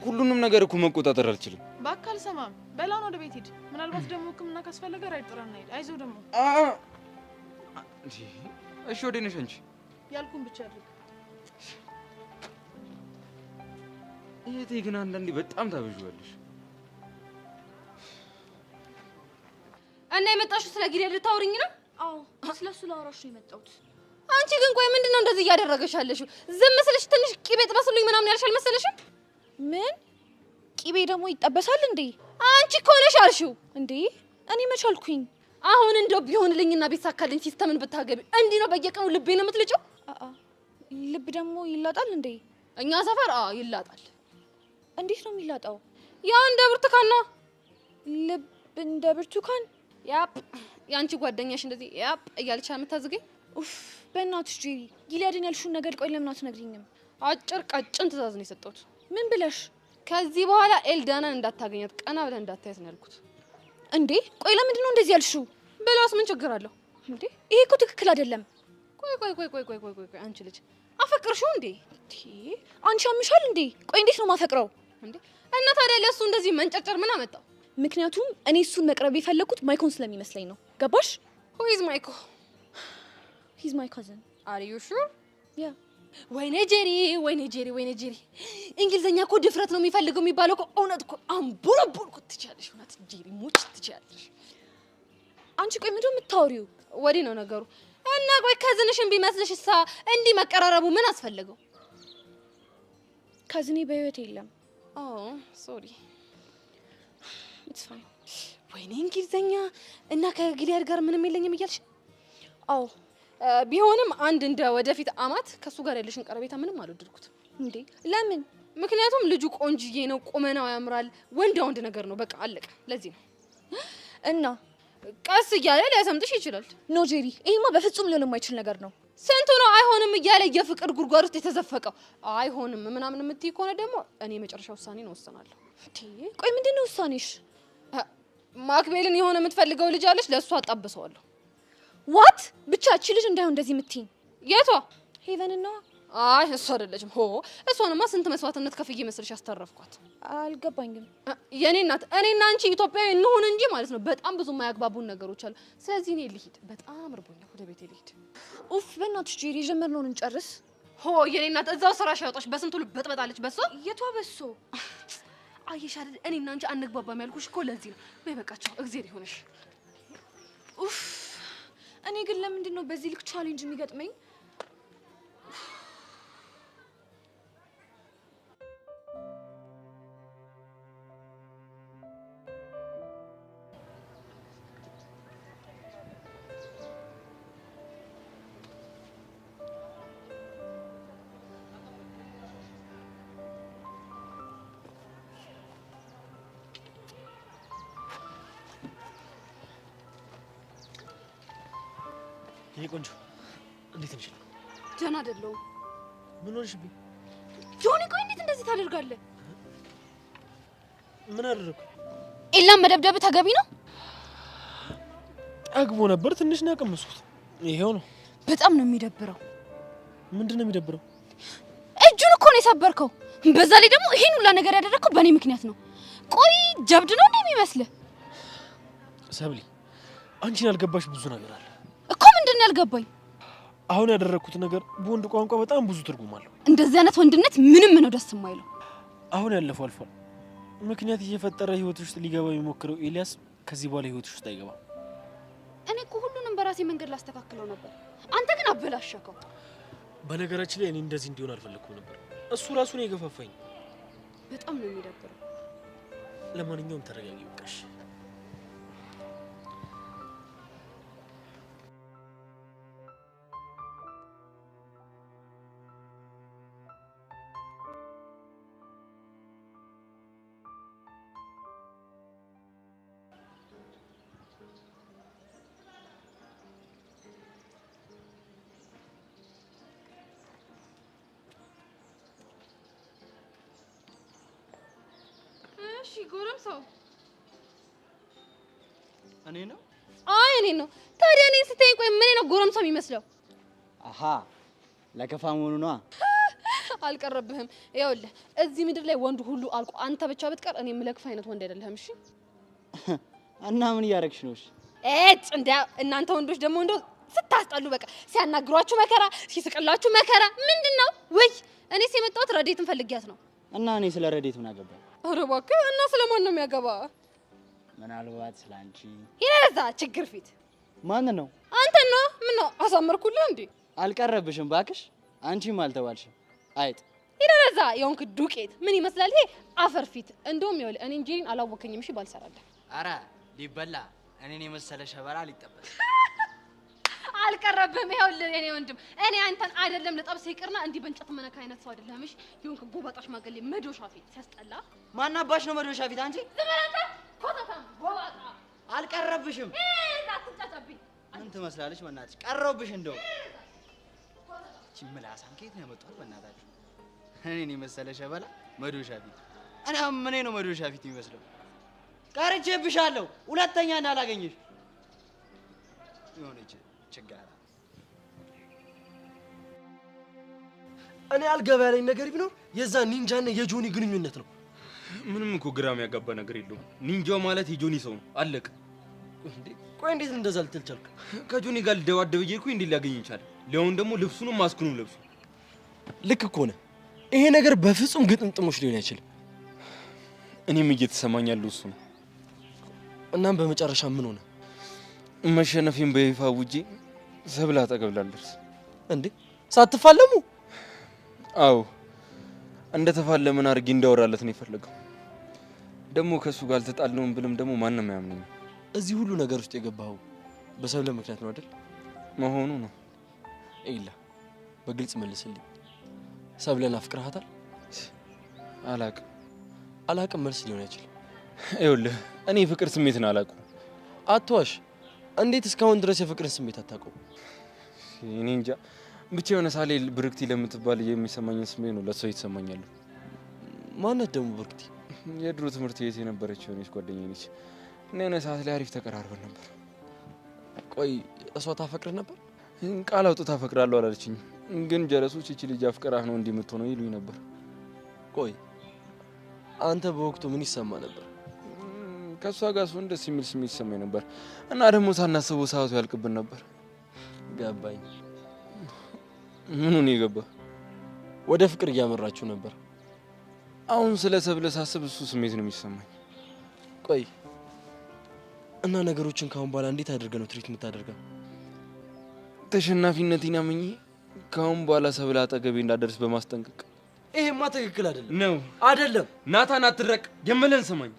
ሁሉንም ነገር እኮ መቆጣጠር አልችልም። በአካል ሰማም በላን ወደ ቤት ሂድ። ምናልባት ደግሞ ሕክምና ካስፈለገ ራይድ ጥራና ሂድ። አይዞህ ደግሞ እሺ ወዴት ነሽ አንቺ? ያልኩን ብቻ አድርግ። እህቴ ግን አንዳንዴ በጣም ታበዥዋለሽ። እና የመጣሽው ስለ ጊዜ ልታወሪኝ ነው? አዎ ስለሱ ላወራሽ ነው የመጣሁት። አንቺ ግን ቆይ ምንድነው እንደዚህ እያደረገሽ ያለሽው? ዝም ስልሽ ትንሽ ቂቤ ጥበሱልኝ ምናምን ያልሽ አልመሰለሽም? ምን ቂቤ ደግሞ ይጠበሳል እንዴ? አንቺ እኮ ነሽ አልሽው እንዴ? እኔ መች አልኩኝ? አሁን እንደው ቢሆንልኝና ቢሳካልኝ ሲስተምን ብታገቢ እንዲህ ነው በየቀኑ ልቤ ነው የምትልጨው? ልብ ደግሞ ይላጣል እንዴ? እኛ ሰፈር ይላጣል። እንዴት ነው የሚላጣው? ያው እንደ ብርቱካን ነው። ልብ እንደ ብርቱካን? ያፕ ያንቺ ጓደኛሽ እንደዚህ ያፕ እያልሽ የምታዝገኝ? ኡፍ በእናትሽ ጄሪ፣ ጊሊያድን ያልሽውን ነገር ቆይ ለምን አትነግሪኝም? አጭር ቀጭን ትእዛዝ ነው የሰጠሁት። ምን ብለሽ? ከዚህ በኋላ ኤልዳናን እንዳታገኛት ቀና ብለህ እንዳታያት ነው ያልኩት። እንዴ ቆይ ለምንድን ነው እንደዚህ ያልሽው? ብለውስ ምን ችግር አለው እንዴ? ይሄ እኮ ትክክል አይደለም። ቆይ አንቺ ልጅ አፈቅርሽው እንዴ? አንቺ አምሻል እንዴ? ቆይ እንዴት ነው ማፈቅረው እንዴ? እና ታዲያ ለሱ እንደዚህ መንጨርጨር ምን አመጣው? ምክንያቱም እኔ እሱን መቅረብ የፈለኩት ማይኮን ስለሚመስለኝ ነው። ገባሽ? Who is Michael? He's my cousin. Are you sure? Yeah. ወይኔ ጄሪ እንግሊዘኛ እኮ ድፍረት ነው የሚፈልገው የሚባለው እኮ እውነት እኮ አንቦለቦልኩት ትችያለሽ። እውነት ጄሪ ሙች ትችያለሽ። አንቺ ቆይ ምንድነው የምታወሪው? ወዲህ ነው ነገሩ። እና ቆይ ከዝንሽን ቢመስልሽ እሳ እንዲህ መቀራረቡ ምን አስፈልገው? ከዝኔ በህይወት የለም። ሶሪ It's fine. ወይኔ እንግሊዘኛ እና ከጊሊያድ ጋር ምንም የለኝም እያልሽ? አዎ ቢሆንም አንድ እንደ ወደፊት አማት ከሱ ጋር ያለሽን ቀረቤታ ምንም አልወደድኩትም። እንዴ ለምን? ምክንያቱም ልጁ ቆንጅዬ ነው፣ ቁመናው ያምራል፣ ወንድ ነገር ነው። በቃ አለቀ። ለዚህ ነው እና ቀስ እያለ ሊያሰምጥሽ ይችላል። ኖ ጄሪ፣ ይሄማ በፍጹም ሊሆን የማይችል ነገር ነው። ስንቱ ነው አይሆንም እያለ የፍቅር ጉርጓድ ውስጥ የተዘፈቀው። አይሆንም ምናምን የምትይ ከሆነ ደግሞ እኔ መጨረሻ ውሳኔ ነው ወሰናለሁ። ቆይ ምንድነው ውሳኔሽ? ማክቤልን የሆነ የምትፈልገው ልጅ አለሽ፣ ለእሷ አጣብሰዋለሁ። ዋት ብቻ እቺ ልጅ እንዳይሆን እንደዚህ የምትይኝ? የቷ ሄቨን ነው? አይ እሷ አይደለችም። እሷንማ ስንት መስዋዕትነት ከፍዬ መስልሽ ያስተረፍኳት። አልገባኝም። የኔ እናት እኔና አንቺ ኢትዮጵያዊ እንሁን እንጂ ማለት ነው በጣም ብዙ የማያግባቡን ነገሮች አሉ። ስለዚህ እኔ ልሂድ፣ በጣም እርቦኛል፣ ወደ ቤቴ ልሂድ። ኡፍ በእናትሽ ጄሪ፣ የጀመርነውን እንጨርስ። የኔ እናት እዛው ስራሽ ያውጣሽ። በስንቱ ልብ በጥበጣለች። በሷ የቷ በሶ? አየሽ አይደል እኔና አንቺ አንግባባም ያልኩሽ እኮ ለዚህ ነው። በይበቃቸው፣ እግዚአብሔር ይሁንሽ። ኡፍ እኔ ግን ለምንድን ነው በዚህ ልክ ቻሌንጅ የሚገጥመኝ? ይሄ ቆንጆ እንዴት ነሽ? ደህና አይደለሁም። ምን ሆነሽብኝ? ጆኒ ቆይ እንዴት እንደዚህ ታደርጋለህ? ምን አደረኩ? ኤላን መደብደብ ተገቢ ነው? አግቦ ነበር፣ ትንሽ ነው ያቀመስኩት። ይሄው ነው። በጣም ነው የሚደብረው። ምንድነው የሚደብረው? እጁን እኮ ነው የሰበርከው። በዛ ላይ ደግሞ ይሄን ሁላ ነገር ያደረከው በእኔ ምክንያት ነው። ቆይ ጀብድ ነው እንደሚመስልህ? ሰብሊ አንቺን ያልገባሽ ብዙ ነገር አለ እኮ። ምንድነው ያልገባኝ? አሁን ያደረኩት ነገር በወንድ ቋንቋ በጣም ብዙ ትርጉም አለው። እንደዚህ አይነት ወንድነት ምንም ነው ደስ የማይለው። አሁን ያለፈው አልፏል። ምክንያት እየፈጠረ ህይወትሽ ውስጥ ሊገባ የሚሞክረው ኤልያስ ከዚህ በኋላ ህይወትሽ ውስጥ አይገባም። እኔ እኮ ሁሉንም በራሴ መንገድ ላስተካክለው ነበር። አንተ ግን አበላሸከው። በነገራችን ላይ እኔ እንደዚህ እንዲሆን አልፈለኩም ነበር። እሱ ራሱ ነው የገፋፋኝ። በጣም ነው የሚደብረው። ለማንኛውም ተረጋጊ በቃሽ። እሺ ጎረምሳው እኔ ነው? አይ እኔ ነው። ታዲያ እኔን ስትይኝ ቆይ ምን ነው ጎረምሳው የሚመስለው? አሃ ለከፋ መሆኑ ነው። አልቀረብህም። ይኸውልህ እዚህ ምድር ላይ ወንድ ሁሉ አልቆ አንተ ብቻ ብትቀር እኔ የምለክፍ አይነት ወንድ አይደለህም። እሺ እና ምን እያደረግሽ ነው? እሺ እንደ እናንተ ወንዶች ደግሞ እንደው ስታስጣሉ በቃ ሲያናግሯችሁ መከራ፣ ሲስቅላችሁ መከራ። ምንድነው? ወይ እኔስ የመጣሁት ረዴትን ፈልጊያት ነው። እና እኔ ስለ ረዴት ምን አገባኝ? ኧረ እባክህ እና ስለማን ነው የሚያገባ? ምናልባት ስላንቺ ይረዛ ችግር ፊት ማን ነው? አንተ ነው። ምን ነው አሳመርኩልህ እንዴ? አልቀረብሽም ባክሽ። አንቺም አልተባልሽም። አይጥ ይረዛ የሆንክ ዱቄት ምን ይመስላል ይሄ አፈር ፊት። እንደውም ይኸውልህ እኔ እንጂ አላወከኝም። እሺ ባልሰራለህ። አረ ሊበላ እኔን የመሰለ ሸበላ ሊጠበስ አልቀረብህም። ይኸውልህ የኔ ወንድም እኔ አንተን አይደለም ልጠብስ ይቅርና እንዲህ በእንጨት መነካ አይነት ሰው አይደለህም። እሺ የሆንክ ጎባጣሽ ማገሌ መዶሻ ፊት ሲያስጠላ። ማናባሽ ነው መዶሻ ፊት? አንቺ ዝም በል አንተ ኮተታም ጎባጣ። አልቀረብሽም። አትጫጫብኝ። ምን ትመስላለች? በእናትሽ ቀረብሽ። እንደው እቺ ምላሳም ከየት ነው ያመጣው? በእናታችሁ እኔን የመሰለ ሸበላ መዶሻ ፊት። እኔ ምን ነው መዶሻ ፊት የሚመስለው? ቀርቼብሻለሁ። ሁለተኛ እንዳላገኝሽ የሆነች ችጋራ። እኔ አልገባ ያለኝ ነገር ቢኖር የዛ ኒንጃና የጆኒ ግንኙነት ነው። ምንም እኮ ግራ የሚያጋባ ነገር የለውም። ኒንጃው ማለት የጆኒ ሰው ነው። አለቀ። እንዴ ቆይ እንዴት እንደዛ ልትል ቻልክ? ከጆኒ ጋር ልደባደብ እየሄድኩኝ እንዴት ሊያገኝ ይችላል? ሊያውን ደግሞ ልብሱንም ማስኩንም ለብሱ። ልክ እኮ ነህ። ይሄ ነገር በፍጹም ግጥምጥሞች ሊሆን አይችልም። እኔም እየተሰማኝ ያለው እሱ ነው። እናም በመጨረሻ ምን ሆነ? መሸነፌን በይፋ ውጪ ሰብለ አጠገብ ላልደርስ። እንዴ ሳትፋለሙ? አዎ እንደተፋለምን አድርጌ እንዳወራለት ነው የፈለገው። ደግሞ ከሱ ጋር አልተጣለውም ብልም ደግሞ ማንንም አያምነኝም። እዚህ ሁሉ ነገር ውስጥ የገባው በሰብለ ምክንያት ነው አይደል? መሆኑ ነው። ኤላ በግልጽ መልስልኝ። ሰብለን አፍቅረሃታል? አላቅም መልስ ሊሆን አይችልም። ይኸውልህ እኔ ፍቅር ስሜትን አላውቅም። አትዋሽ። እንዴት እስካሁን ድረስ የፍቅርን ስሜት አታውቀው? እኔ እንጃ ብቻ የሆነ ሳሌ ብርክቲ ለምትባል የሚሰማኝን ስሜት ነው ለሷ ይተሰማኛል። ማነት ደግሞ ብርክቲ? የድሮ ትምህርት ቤት የነበረች የሆነች ጓደኛዬ ነች። እና የሆነ ሰዓት ላይ አሪፍ ተቀራርበን ነበር። ቆይ እሷ ታፈቅርህ ነበር? ቃል አውጥታ አፈቅራለሁ አላለችኝ፣ ግን ጀለሶች እቺ ልጅ አፍቅራህ ነው እንዲህ የምትሆነው ይሉኝ ነበር። ቆይ አንተ በወቅቱ ምን ይሰማ ነበር? ከሷ ጋር ስሆን ደስ የሚል ስሜት ይሰማኝ ነበር እና ደግሞ ሳናስበው ሰዓቱ ያልቅብን ነበር። ገባኝ። ምኑን የገባ? ወደ ፍቅር እያመራችሁ ነበር። አሁን ስለ ሰብለ ሳስብ እሱ ስሜት ነው የሚሰማኝ። ቆይ እና ነገሮችን ካሁን በኋላ እንዴት አድርገህ ነው ትሪት የምታደርገው? ተሸናፊነቴን አምኜ ካሁን በኋላ ሰብለ አጠገቤ እንዳደርስ በማስጠንቀቅ። ይሄማ ትክክል አይደለም ነው። አይደለም ናታን አትረቅ፣ የምልህን ስማኝ።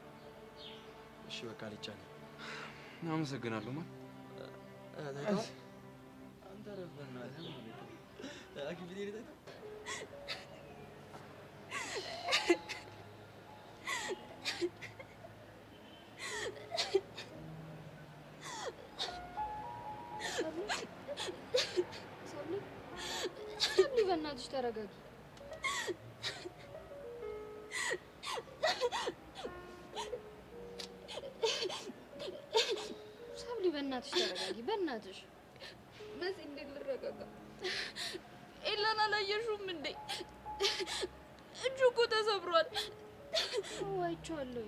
እሺ በቃ ልቻለ። አመሰግናለሁ። ማን አንተ ረፈና አኪ ቢዲ በእናትሽ ተረጋጊ። ሰብሊ በእናትሽ ተረጋጊ። በእናትሽ መሲ እንዴት ልረጋጋ? ኤላን አላየሽውም እንዴ? እጁ እኮ ተሰብሯል። አይቼዋለሁ።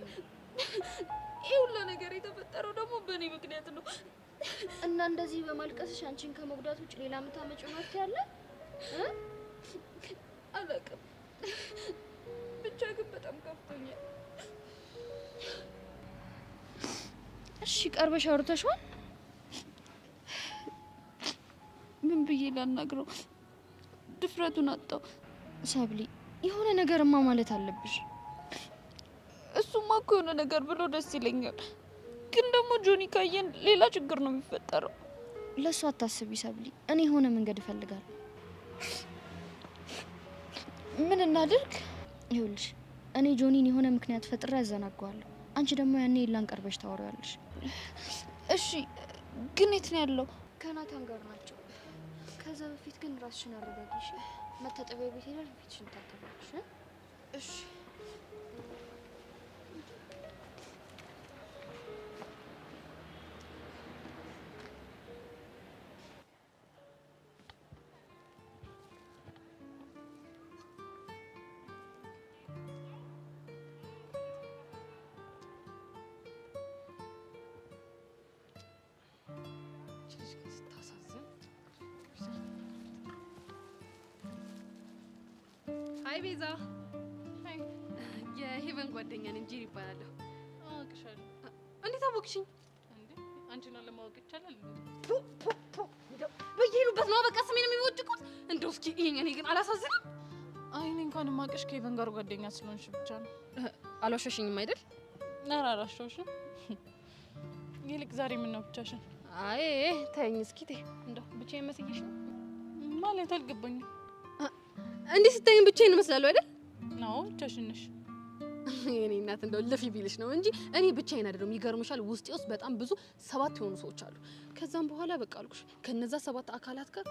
ይህ ሁላ ነገር የተፈጠረው ደግሞ በእኔ ምክንያት ነው። እና እንደዚህ በማልቀስሽ አንቺን ከመጉዳት ውጭ ሌላ የምታመጪው መፍትሄ አለ? አላውቅም፣ ብቻ ግን በጣም ከፍቶኛል። እሺ ቀርበሽ አውርተሽዋል? ምን ብዬ ላናግረው? ድፍረቱን አጣው። ሰብሊ የሆነ ነገርማ ማለት አለብሽ። እሱማ እኮ የሆነ ነገር ብሎ ደስ ይለኛል፣ ግን ደግሞ ጆኒ ካየን ሌላ ችግር ነው የሚፈጠረው። ለሱ አታስቢ ሰብሊ፣ እኔ የሆነ መንገድ እፈልጋለሁ። ምን እናድርግ? ይኸውልሽ እኔ ጆኒን የሆነ ምክንያት ፈጥሬ ያዘናጋዋለሁ። አንቺ ደግሞ ያኔ ኤላን ቀርበሽ ታወሪዋለሽ። እሺ ግን የት ነው ያለው? ከናታን ጋር ናቸው። ከዛ በፊት ግን ራስሽን አረጋጊሽ። መታጠቢያ ቤት ሄደሽ ፊትሽን ታጠቢያለሽ። እሺ ሃይ ቤዛ። ሃይ የሄቨን ጓደኛ ነኝ ጄሪ ይባላለሁ። አውቅሻለሁ። እንዴት አወቅሽኝ? እንዴ አንቺን ለማወቅ ይቻላል እንዴ? በየሄዱበት ነው በቃ ስሜን የሚወድቁት። እንደው እስኪ ይሄን እኔ ግን አላሳዝንም? አይ እኔ እንኳን ማቀሽ ከሄቨን ጋር ጓደኛ ስለሆንሽ ብቻ ነው። አልዋሸሽኝም አይደል? ኧረ አላሸሁሽም። ይልቅ ዛሬ ምን ነው ብቻሽን? አይ ተይኝ እስኪ ተይ። እንደው ብቻዬን መስዬሽ ነው ማለት አልገባኝም። እንዴ ስታይኝ ብቻዬን እመስላለሁ አይደል? ነው ብቻሽን ነሽ። የኔ እናት እንደው ለፊ ቢልሽ ነው እንጂ እኔ ብቻዬን አይደለም። ይገርምሻል ውስጤ ውስጥ በጣም ብዙ 7 የሆኑ ሰዎች አሉ። ከዛም በኋላ በቃ አልኩሽ ከነዛ 7 አካላት ጋር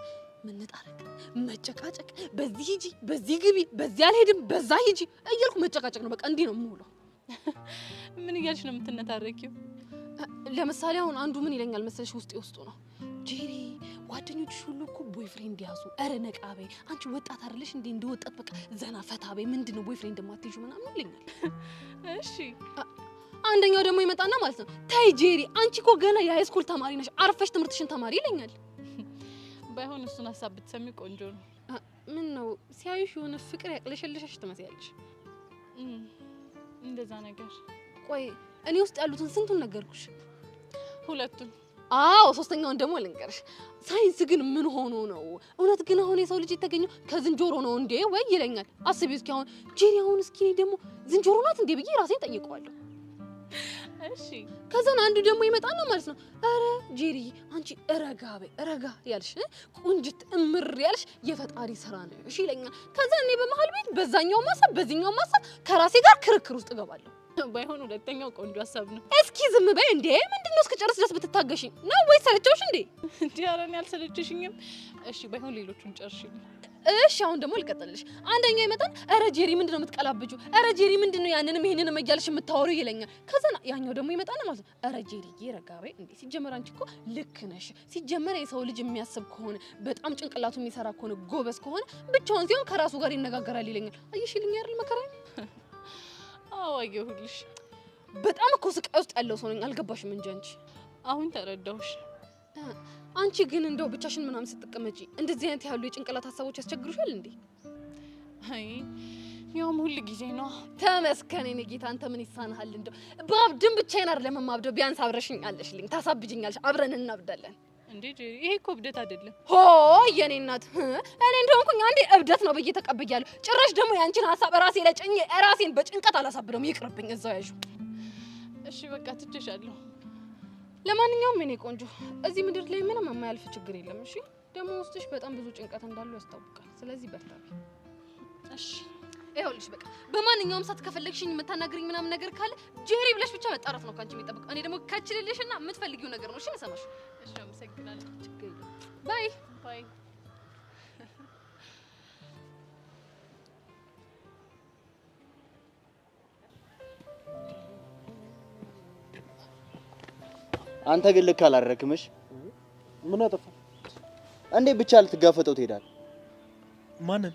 መነጣረቅ፣ መጨቃጨቅ፣ በዚህ ሂጂ፣ በዚህ ግቢ፣ በዚህ አልሄድም፣ በዛ ሂጂ እያልኩ መጨቃጨቅ ነው። በቃ እንዲህ ነው የምውለው። ምን እያልሽ ነው የምትነታረቂው? ለምሳሌ አሁን አንዱ ምን ይለኛል መሰለሽ ውስጡ ነው ጄሪ ጓደኞችሽ ሁሉ እኮ ቦይፍሬንድ ያዙ። ኧረ ነቃ በይ አንቺ ወጣት አይደለሽ እንዴ? እንደ ወጣት በቃ ዘና ፈታ በይ። ምንድነው ቦይፍሬንድ ማትይዙ ምናምን ይለኛል። እሺ አንደኛው ደግሞ ይመጣና ማለት ነው ተይ ጄሪ አንቺ እኮ ገና የሃይስኩል ተማሪ ነሽ፣ አርፈሽ ትምህርትሽን ተማሪ ይለኛል። ባይሆን እሱን ሀሳብ ብትሰሚ ቆንጆ ነው። ምን ነው ሲያዩሽ የሆነ ፍቅር ያቅለሸለሸሽ ትመስያለሽ። እንደዛ ነገር። ቆይ እኔ ውስጥ ያሉትን ስንቱን ነገርኩሽ? ሁለቱን። አዎ ሶስተኛውን ደግሞ ልንገርሽ። ሳይንስ ግን ምን ሆኖ ነው እውነት ግን አሁን የሰው ልጅ የተገኘው ከዝንጀሮ ነው እንዴ ወይ ይለኛል። አስቢ እስኪ አሁን ጄሪ አሁን እስኪ እኔ ደግሞ ዝንጀሮ ናት እንዴ ብዬ ራሴን ጠይቀዋለሁ። እሺ ከዛን አንዱ ደግሞ ይመጣና ማለት ነው አረ ጄሪ አንቺ ረጋ በይ ረጋ ያልሽ ቁንጅት እምር ያልሽ የፈጣሪ ስራ ነው እሺ ይለኛል። ከዛ እኔ በመሃል ቤት በዛኛው ማሳብ በዚህኛው ማሳብ ከራሴ ጋር ክርክር ውስጥ እገባለሁ። ባይሆን ሁለተኛው ቆንጆ ሀሳብ ነው። እስኪ ዝም በይ እንዴ ምንድነው እስከጨርስ ድረስ ብትታገሺ ነው ወይ ሰለቸውሽ እንዴ? እንዴ ኧረ እኔ አልሰለችሽኝም። እሺ ባይሆን ሌሎቹን ጨርሽልኝ። እሺ አሁን ደግሞ ልቀጥልልሽ። አንደኛው ይመጣን አረ ጄሪ ምንድነው የምትቀላብጁ? አረ ጄሪ ምንድነው ያንንም ይሄንንም እያልሽ የምታወሪው ይለኛል። ከዛ ያኛው ደግሞ ይመጣና ማለት ነው አረ ጄሪዬ ረጋ በይ እንዴ ሲጀመር አንቺ እኮ ልክ ነሽ። ሲጀመር የሰው ልጅ የሚያስብ ከሆነ በጣም ጭንቅላቱ የሚሰራ ከሆነ ጎበዝ ከሆነ ብቻውን ሲሆን ከራሱ ጋር ይነጋገራል ይለኛል። አየሽልኝ አይደል መከራዬ? አዎ አየሁልሽ። በጣም እኮ ስቃይ ውስጥ ያለው ሰው ነኝ። አልገባሽም እንጂ አንቺ። አሁን ተረዳሁሽ። አንቺ ግን እንደው ብቻሽን ምናምን ስትቀመጪ እንደዚህ አይነት ያሉ የጭንቅላት ሀሳቦች ያስቸግሩሻል እንዴ? አይ ያውም ሁሉ ጊዜ ነው። ተመስገን የኔ ጌታ። አንተ ምን ይሳናሃል? እንደው ባብድም ብቻዬን አይደለም የማብደው። ቢያንስ አብረሽኝ አለሽልኝ፣ ታሳብጅኛለሽ፣ አብረን እናብዳለን። እንዴ ጄሪ ይሄ እኮ እብደት አይደለም። ሆ የኔ እናት እኔ እንደሆንኩኝ አንዴ እብደት ነው ብዬ ተቀብያለሁ። ጭራሽ ደግሞ ያንቺን ሀሳብ ራሴ ላይ ጭኜ ራሴን በጭንቀት አላሳብደውም። ይቅርብኝ፣ እዛው ያዡ። እሺ በቃ ትቼሻለሁ። ለማንኛውም እኔ ቆንጆ እዚህ ምድር ላይ ምንም የማያልፍ ችግር የለም። እሺ ደግሞ ውስጥሽ በጣም ብዙ ጭንቀት እንዳለው ያስታውቃል። ስለዚህ በርታቢ። እሺ ይኸውልሽ በቃ በማንኛውም ሰዓት ከፈለግሽኝ የምታናግሪኝ ምናምን ነገር ካለ ጄሪ ብለሽ ብቻ መጣራት ነው ካንቺ የሚጠብቀው። እኔ ደግሞ ከችልልሽና የምትፈልጊው ነገር ነው። እሺ መሰማሽ? እሺ አመሰግናለሁ። ችግር የለም። ባይ ባይ። አንተ ግን ልክ አላደረክምሽ። ምን አጠፋ? እንዴ ብቻ ልትጋፈጠው ትሄዳለህ? ማንን?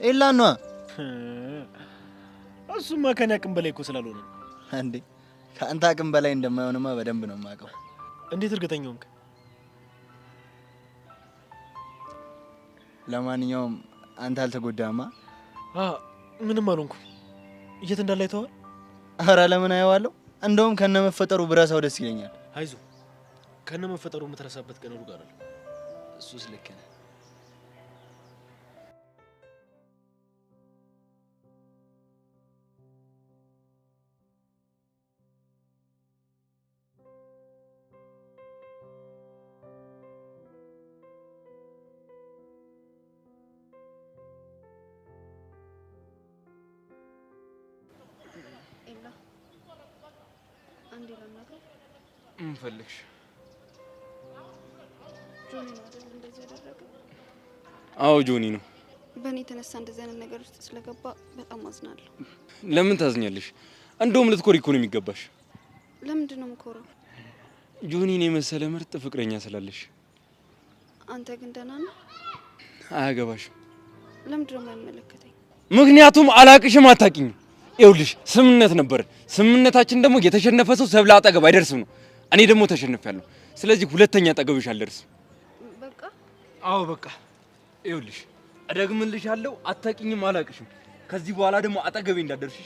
ኤላን ነዋ። እሱማ ከኔ አቅም በላይ እኮ ስላልሆነ ነው። እንዴ ከአንተ አቅም በላይ እንደማይሆንማ በደንብ ነው የማውቀው። እንዴት እርግጠኛ ሆንክ? ለማንኛውም አንተ አልተጎዳማ? ምንም አልሆንኩም። የት እንዳለ አይተኸዋል? ኧረ ለምን አየዋለሁ? እንደውም ከነ መፈጠሩ ብረሳው ደስ ይለኛል። አይዞህ ከነ መፈጠሩ የምትረሳበት ቀን ሩቅ አይደለም። እሱስ ልክ ነህ። ኤላ አንዴ ላናግረው። ምን ፈልግሽ? ጆኒ ነው አይደል እንደዚህ ያደረገው? አዎ ጆኒ ነው። በእኔ የተነሳ እንደዚህ አይነት ነገር ውስጥ ስለገባ በጣም አዝናለሁ። ለምን ታዝኛለሽ? እንደውም ልትኮሪ እኮ ነው የሚገባሽ። ለምንድን ነው የምኮራው? ጆኒን የመሰለ ምርጥ ፍቅረኛ ስላለሽ። አንተ ግን ደህና ነህ? አያገባሽም። ለምንድን ነው የማይመለከተኝ? ምክንያቱም አላቅሽም፣ አታውቂኝም። ይኸውልሽ ስምምነት ነበር። ስምምነታችን ደግሞ የተሸነፈ ሰው ሰብለ አጠገብ አይደርስም ነው። እኔ ደግሞ ተሸንፌያለሁ። ስለዚህ ሁለተኛ አጠገብሽ አልደርስም። በቃ አዎ በቃ። ይኸውልሽ እደግምልሻለሁ፣ አታውቂኝም፣ አላውቅሽም። ከዚህ በኋላ ደግሞ አጠገቤ እንዳትደርሺ።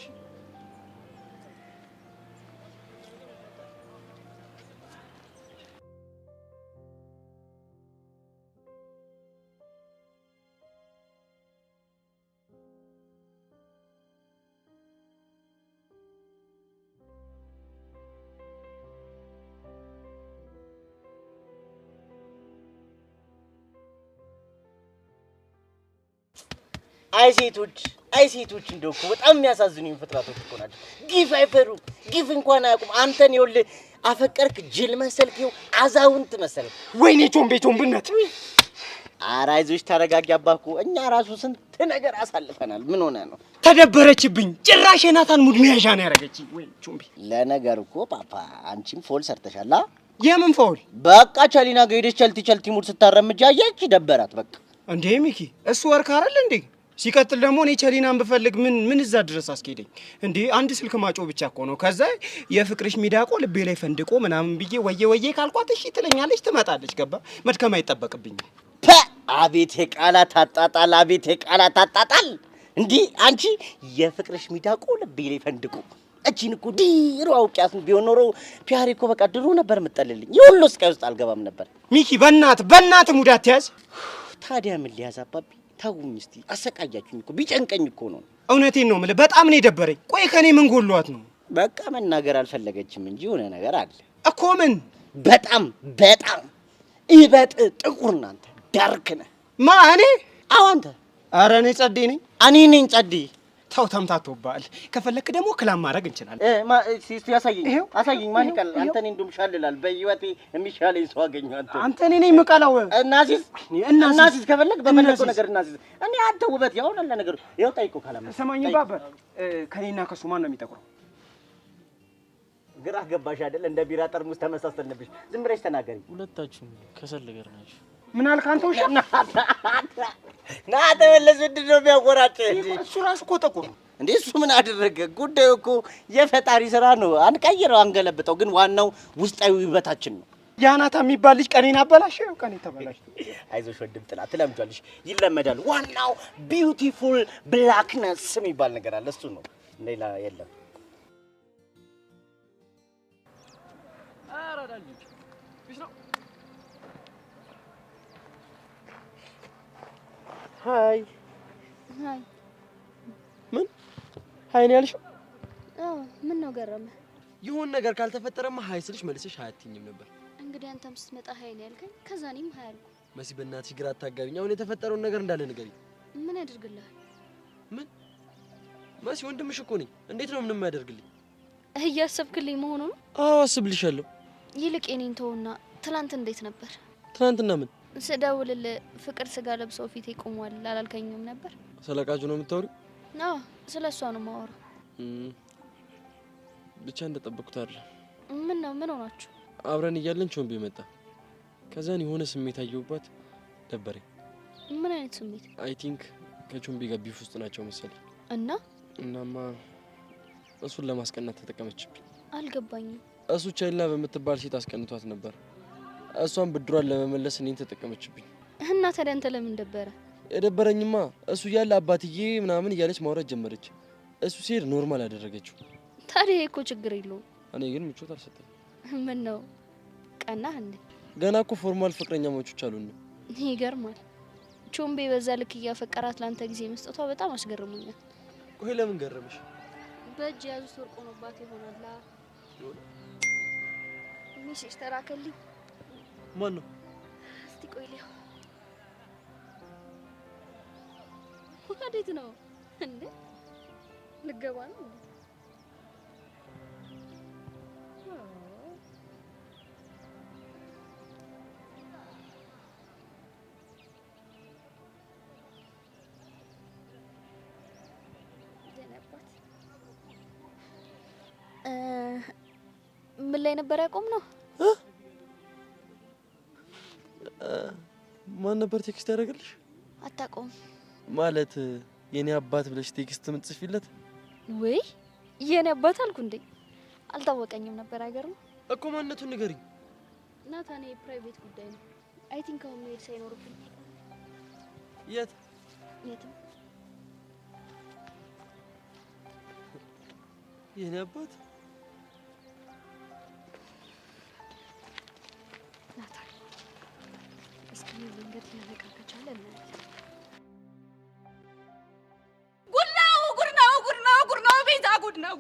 አይ ሴቶች እንደው እኮ በጣም የሚያሳዝኑኝ ፍጥረቶች እኮ ናቸው። ግፍ አይፈሩ፣ ግፍ እንኳን አያውቁም። አንተን ይኸውልህ አፈቀርክ ጅል መሰልከው፣ አዛውንት መሰልክ። ወይኔ ቾምቤት። ኧረ አይዞሽ ተረጋጊ አባኩ። እኛ ራሱ ስንት ነገር አሳልፈናል። ምን ሆነ ነው? ተደበረችብኝ። ጭራሽ የናታን ሙድ መያዣ ነው ያደረገችኝ። ወይ ቾምቤ። ለነገር እኮ ፓፓ አንቺም ፎል ሰርተሻል። የምን ፎል? በቃ ቻሊና ጋር ሄደሽ ቸልቲ ሙድ ስታረምጃ አየች፣ ደበራት በቃ። እንዴ ሚኪ፣ እሱ ወርክ አይደል እንዴ? ሲቀጥል ደግሞ እኔ ቸሊናን ብፈልግ ምን እዛ ድረስ አስኬደኝ እንዴ? አንድ ስልክ ማጮ ብቻ እኮ ነው። ከዛ የፍቅርሽ ሚዳቆ ልቤ ላይ ፈንድቆ ምናምን ብዬ ወየ ካልኳት እሺ ትለኛለች፣ ትመጣለች። ገባ? መድከም አይጠበቅብኝም። አቤት የቃላት አጣጣል፣ አቤት የቃላት አጣጣል። እንዴ አንቺ የፍቅርሽ ሚዳቆ ልቤ ላይ ፈንድቆ እቺን እኮ ዲሮ አውቂያት ቢሆን ኖሮ ፒያሪ እኮ በቃ ድሮ ነበር የምጠልልኝ። ይሁሉ ስቃይ ውስጥ አልገባም ነበር። ሚኪ በእናት ሙድ አትያዝ። ታዲያ ምን ሊያዝ አባቢ? ታውኝ እስቲ አሰቃያችሁኝ እኮ ቢጨንቀኝ እኮ ነው። እውነቴን ነው የምልህ፣ በጣም ነው የደበረኝ። ቆይ ከኔ ምን ጎሏት ነው? በቃ መናገር አልፈለገችም እንጂ የሆነ ነገር አለ እኮ። ምን? በጣም ይበጥ ጥቁር ናንተ ዳርክ ነህ። ማ እኔ? አዎ አንተ። ኧረ እኔ ጸዴ ነኝ። እኔ ነኝ ጸዴ። ተው ተምታቶብሃል። ከፈለክ ደግሞ ክላም ማድረግ እንችላለን። እስቲ አሳየኝ። ማን ይቀል? አንተ ነኝ እንደውም ሻልላል። በህይወቴ የሚሻለኝ ሰው አገኘሁ። አንተ እኔ ነኝ የምቀላው። እናሲስ ከፈለክ በመለኮ ነገር እናሲስ። እኔ አንተ ውበት ያው አለ ነገር ያው ጠይቆ ካላመ ሰማኝ ባበር። ከኔና ከሱ ማን ነው የሚጠቁረው? ግራ ገባሽ አይደል? እንደ ቢራ ጠርሙስ ተመሳሰልንብሽ። ዝም ብለሽ ተናገሪ። ሁለታችሁም ከሰል ነገር ናችሁ። ምን አልክ አንተ? ውሻ ና ተመለስ። ምንድን ነው የሚያቆራጭ? እሱ ራሱ እኮ ጥቁር እንዴ። እሱ ምን አደረገ? ጉዳዩ እኮ የፈጣሪ ስራ ነው። አንቀይረው፣ አንገለብጠው። ግን ዋናው ውስጣዊ ውበታችን ነው። ያናታ የሚባል ልጅ ቀኔን አበላሸው። ቀኔ ተበላሽ። አይዞሽ ወንድም ጥላ ትለምጃለሽ፣ ይለመዳል። ዋናው ቢዩቲፉል ብላክነስ የሚባል ነገር አለ። እሱ ነው፣ ሌላ የለም። አራዳልኝ ቢስ ነው። ሃይ ምን ሃይ ነው ያልሽው? ምን ነው ገረመ? ይሁን ነገር ካልተፈጠረማ ሃይ ስልሽ መልሰሽ ሃይ አትይኝም ነበር። እንግዲህ አንተም ስትመጣ ሃይ ነው ያልከኝ፣ ከዛ እኔም ሃይ አልኩ። መሲ በእናትሽ ግራ አታጋቢኝ። አሁን የተፈጠረውን ነገር እንዳለ ንገሪኝ። ምን ያደርግልሃል? ምን መሲ ወንድምሽ እኮ ነኝ። እንዴት ነው ምንም ያደርግልኝ? እያሰብክልኝ መሆኑ ነው? አዎ አስብልሻለሁ። ይልቅ የኔን ተውና ትናንት እንዴት ነበር? ትናንትና ምን ስደውልልህ ፍቅር ስጋ ለብሰው ፊቴ ቆሟል አላልከኝም ነበር? ስለቃጁ ነው የምታወሪው? አዎ ስለሷ ነው የማወራው። ብቻ እንደጠበቅኩት አይደለም። ምን ነው ምን ሆናችሁ? አብረን እያለን ቾምቤ መጣ። ከዛን የሆነ ስሜት አየሁባት፣ ደበረኝ። ምን አይነት ስሜት? አይ ቲንክ ከቾምቤ ጋር ቢፍ ውስጥ ናቸው መሰለኝ። እናማ እሱን ለማስቀናት ተጠቀመችብኝ። አልገባኝም። እሱ ቻይና በምትባል ሴት አስቀንቷት ነበር። እሷን ብድሯን ለመመለስ እኔን ተጠቀመችብኝ። እና ታዲያ አንተ ለምን ደበረ? የደበረኝማ እሱ ያለ አባትዬ ምናምን እያለች ማውራት ጀመረች። እሱ ሲሄድ ኖርማል አደረገችው። ታዲያ እኮ ችግር የለውም። እኔ ግን ምቾት አልሰጠኝ። ምን ነው ቀናህ እንዴ? ገና እኮ ፎርማል ፍቅረኛሞች አሉን። ይገርማል። ቾምቤ በዛ ልክ እያፈቀራት ላንተ ጊዜ መስጠቷ በጣም አስገርሞኛል። ቆይ ለምን ገረመሽ? በእጅ ያዙት ወርቆ ነባት ይሆናላ። ሚስሽ ተራከልኝ። ማን ነው? እስቲ ቆይ ሊያ ወዴት ነው እንዴ? ልገባ ነው እንዴ? ምን ላይ ነበር ያቆም ነው? ማን ነበር ቴክስት ያደረገልሽ? አታውቀውም ማለት የኔ አባት ብለሽ ቴክስት ምጽፊለት? ወይ የኔ አባት አልኩ እንዴ? አልታወቀኝም ነበር። አይገርም እኮ ማንነቱን ንገሪኝ። ናታኔ ፕራይቬት ጉዳይ ነው። አይ ቲንክ አሁን መሄድ ሳይኖርብኝ። የት? የትም የኔ አባት ናታል እስኪ መንገድ ሊያነቃ ከቻለ እናያለን።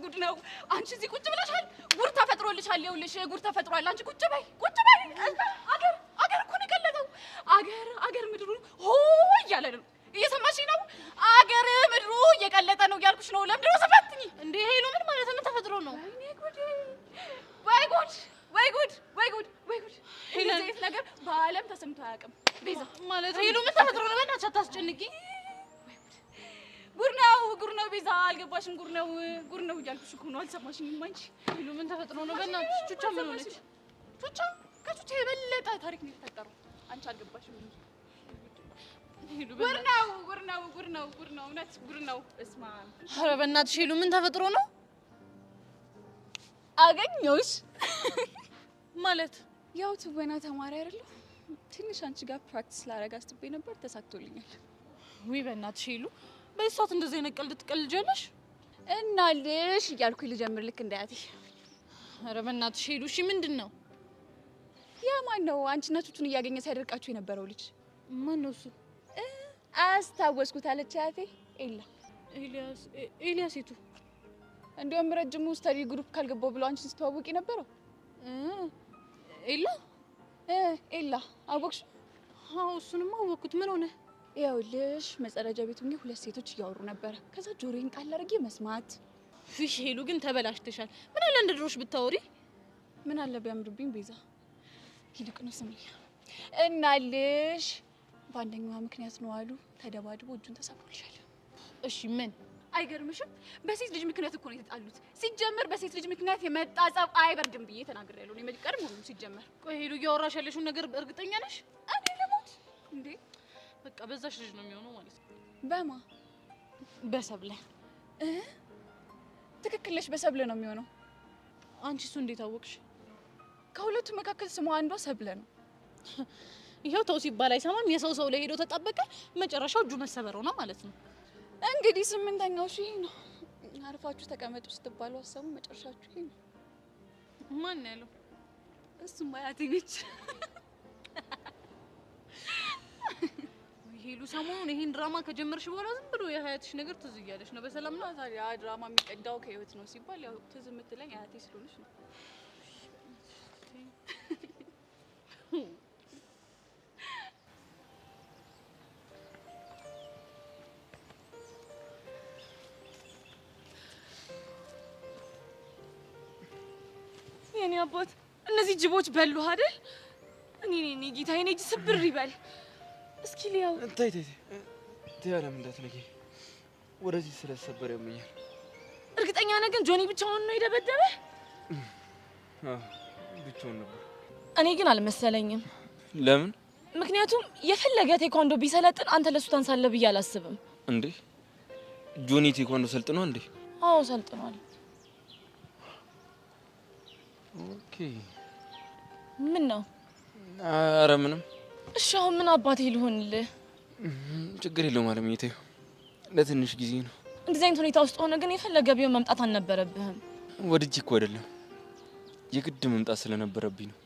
ጉድ ነው። አንቺ እዚህ ቁጭ ብለሻል። ጉድ ተፈጥሮልሻል። ይኸውልሽ ጉድ ተፈጥሯል። አንቺ ቁጭ በይ። አገር እኮ ነው የቀለጠው። አገር ምድሩ ሆ እያለ ነው። እየሰማሽኝ ነው? አገር ምድሩ እየቀለጠ ነው እያልኩሽ ነው። ለምንድን ነው ሰፋትኝ እንዴ? ሄሎ ምን ማለት ምን ተፈጥሮ ነው? ወይ ጉድ! እንደዚህ ነገር በዓለም ተሰምቶ አያውቅም። ቤዛ ማለት ሄሎ ምን ተፈጥሮ ነው? በእናትሽ አታስጨንቂኝ። ጉድ ነው ቤዛ፣ አልገባሽም? ጉድ ነው እያልኩሽ እኮ ነው። አልሰማሽኝም አንቺ? ሄሎ ምን ተፈጥሮ ነው? በእናትሽ ቹቻ ምን ሆነች? ቹቻ ከቹቻ የበለጠ ታሪክ ነው የተፈጠረው። አንቺ አልገባሽም እንጂ ጉድ ነው። እውነት ጉድ ነው። እስማ ኧረ በእናትሽ ሄሎ ምን ተፈጥሮ ነው? አገኘሁሽ ማለት ያው ትወና ተማሪ አይደለሁ። ትንሽ አንቺ ጋር ፕራክቲስ ላደርግ አስቤ ነበር፣ ተሳክቶልኛል። ውይ በእናትሽ ሄሉ በዚህ ሰዓት እንደዚህ አይነት ቀልድ ትቀልጃለሽ? እናልሽ እያልኩኝ ልጀምር ልክ እንዳያቴ። ኧረ በእናትሽ ሄሉ እሺ ምንድን ነው? ያ ማን ነው አንቺና ቱቱን እያገኘ ሲያደርቃችሁ የነበረው ልጅ ማን ነው እሱ? አስታወስኩት አለች አያቴ። ኤልያስ የቱ? እንዲያውም ረጅሙ ስተዲ ግሩፕ ካልገባው ብሎ አንቺን ስተዋወቂ ነበረው። ኤላ አወቅሽ? አዎ እሱንማ አወቅኩት። ምን ሆነ? ይኸውልሽ መጸዳጃ ቤት ሆኜ ሁለት ሴቶች እያወሩ ነበረ። ከዛ ጆሮዬን ጣል አድርጌ መስማት። እሺ ሄሉ ግን ተበላሽተሻል። ምን አለ እንደ ድሮሽ ብታወሪ? ምን አለ ቢያምርብኝ ቤዛ። ይልቁንስ ስሚኝ እናልሽ በአንደኛዋ ምክንያት ነው አሉ ተደባድቦ እጁን ተሰብሮልሻል። እሺ ምን አይገርምሽም? በሴት ልጅ ምክንያት እኮ ነው የተጣሉት። ሲጀመር በሴት ልጅ ምክንያት የመጣ ጸብ አይበርድም ብዬ ተናግሬያለሁ። እኔ መቀርም ሁሉ ሲጀመር። ቆይ ሄሉ እያወራሽ ያለሽው ነገር እርግጠኛ ነሽ? እኔ ልሞት እንዴ? በቃ በዛሽ ልጅ ነው የሚሆነው ማለት ነው። በማ በሰብለ ትክክል ነሽ። በሰብለ ነው የሚሆነው። አንቺ እሱ እንዴት አወቅሽ? ከሁለቱ መካከል ስሟ አንዷ ሰብለ ነው። ይሄው ተው ሲባል አይሰማም። የሰው ላይ ሄዶ ተጣበቀ። መጨረሻው እጁ መሰበረው ነው ማለት ነው። እንግዲህ ስምንተኛው ሺህ ነው። አርፋችሁ ተቀመጡ ስትባሉ አሰቡ። መጨረሻችሁ ይሄ ነው። ማን ያለው? እሱማ አያቴ ነች። ሄሉ ሰሞኑን ይሄን ድራማ ከጀመርሽ በኋላ ዝም ብሎ የሀያትሽ ነገር ትዝ እያለሽ ነው። በሰላም ነው ታዲያ? ድራማ የሚቀዳው ከህይወት ነው ሲባል ያው ትዝ የምትለኝ አያቴ ስለሆነች ነው። የኔ አባት እነዚህ ጅቦች በሉ አይደል? እኔ ጌታዬ እጅ ስብር ይበል። እስኪ ሊያው ተይ አለም እንዳትነኪ። ወደዚህ ስለሰበር ያመኛል። እርግጠኛ ነህ ግን ጆኒ ብቻውን ነው የደበደበ? ብቻውን ነበር። እኔ ግን አልመሰለኝም። ለምን? ምክንያቱም የፈለገ ቴኳንዶ ቢሰለጥን አንተ ለሱ ታንሳለህ ብዬ አላስብም። እንዴ ጆኒ ቴኳንዶ ሰልጥኗል እንዴ? አዎ ሰልጥኗል። ኦኬ ምን ነው? ኧረ ምንም። እሺ አሁን ምን አባቴ ልሆንልህ? ችግር የለውም አለምዬ፣ ተይው ለትንሽ ጊዜ ነው። እንደዚህ አይነት ሁኔታ ውስጥ ሆነ ግን የፈለገ ቢሆን መምጣት አልነበረብህም። ወድጄ እኮ አይደለም የግድ መምጣት ስለነበረብኝ ነው።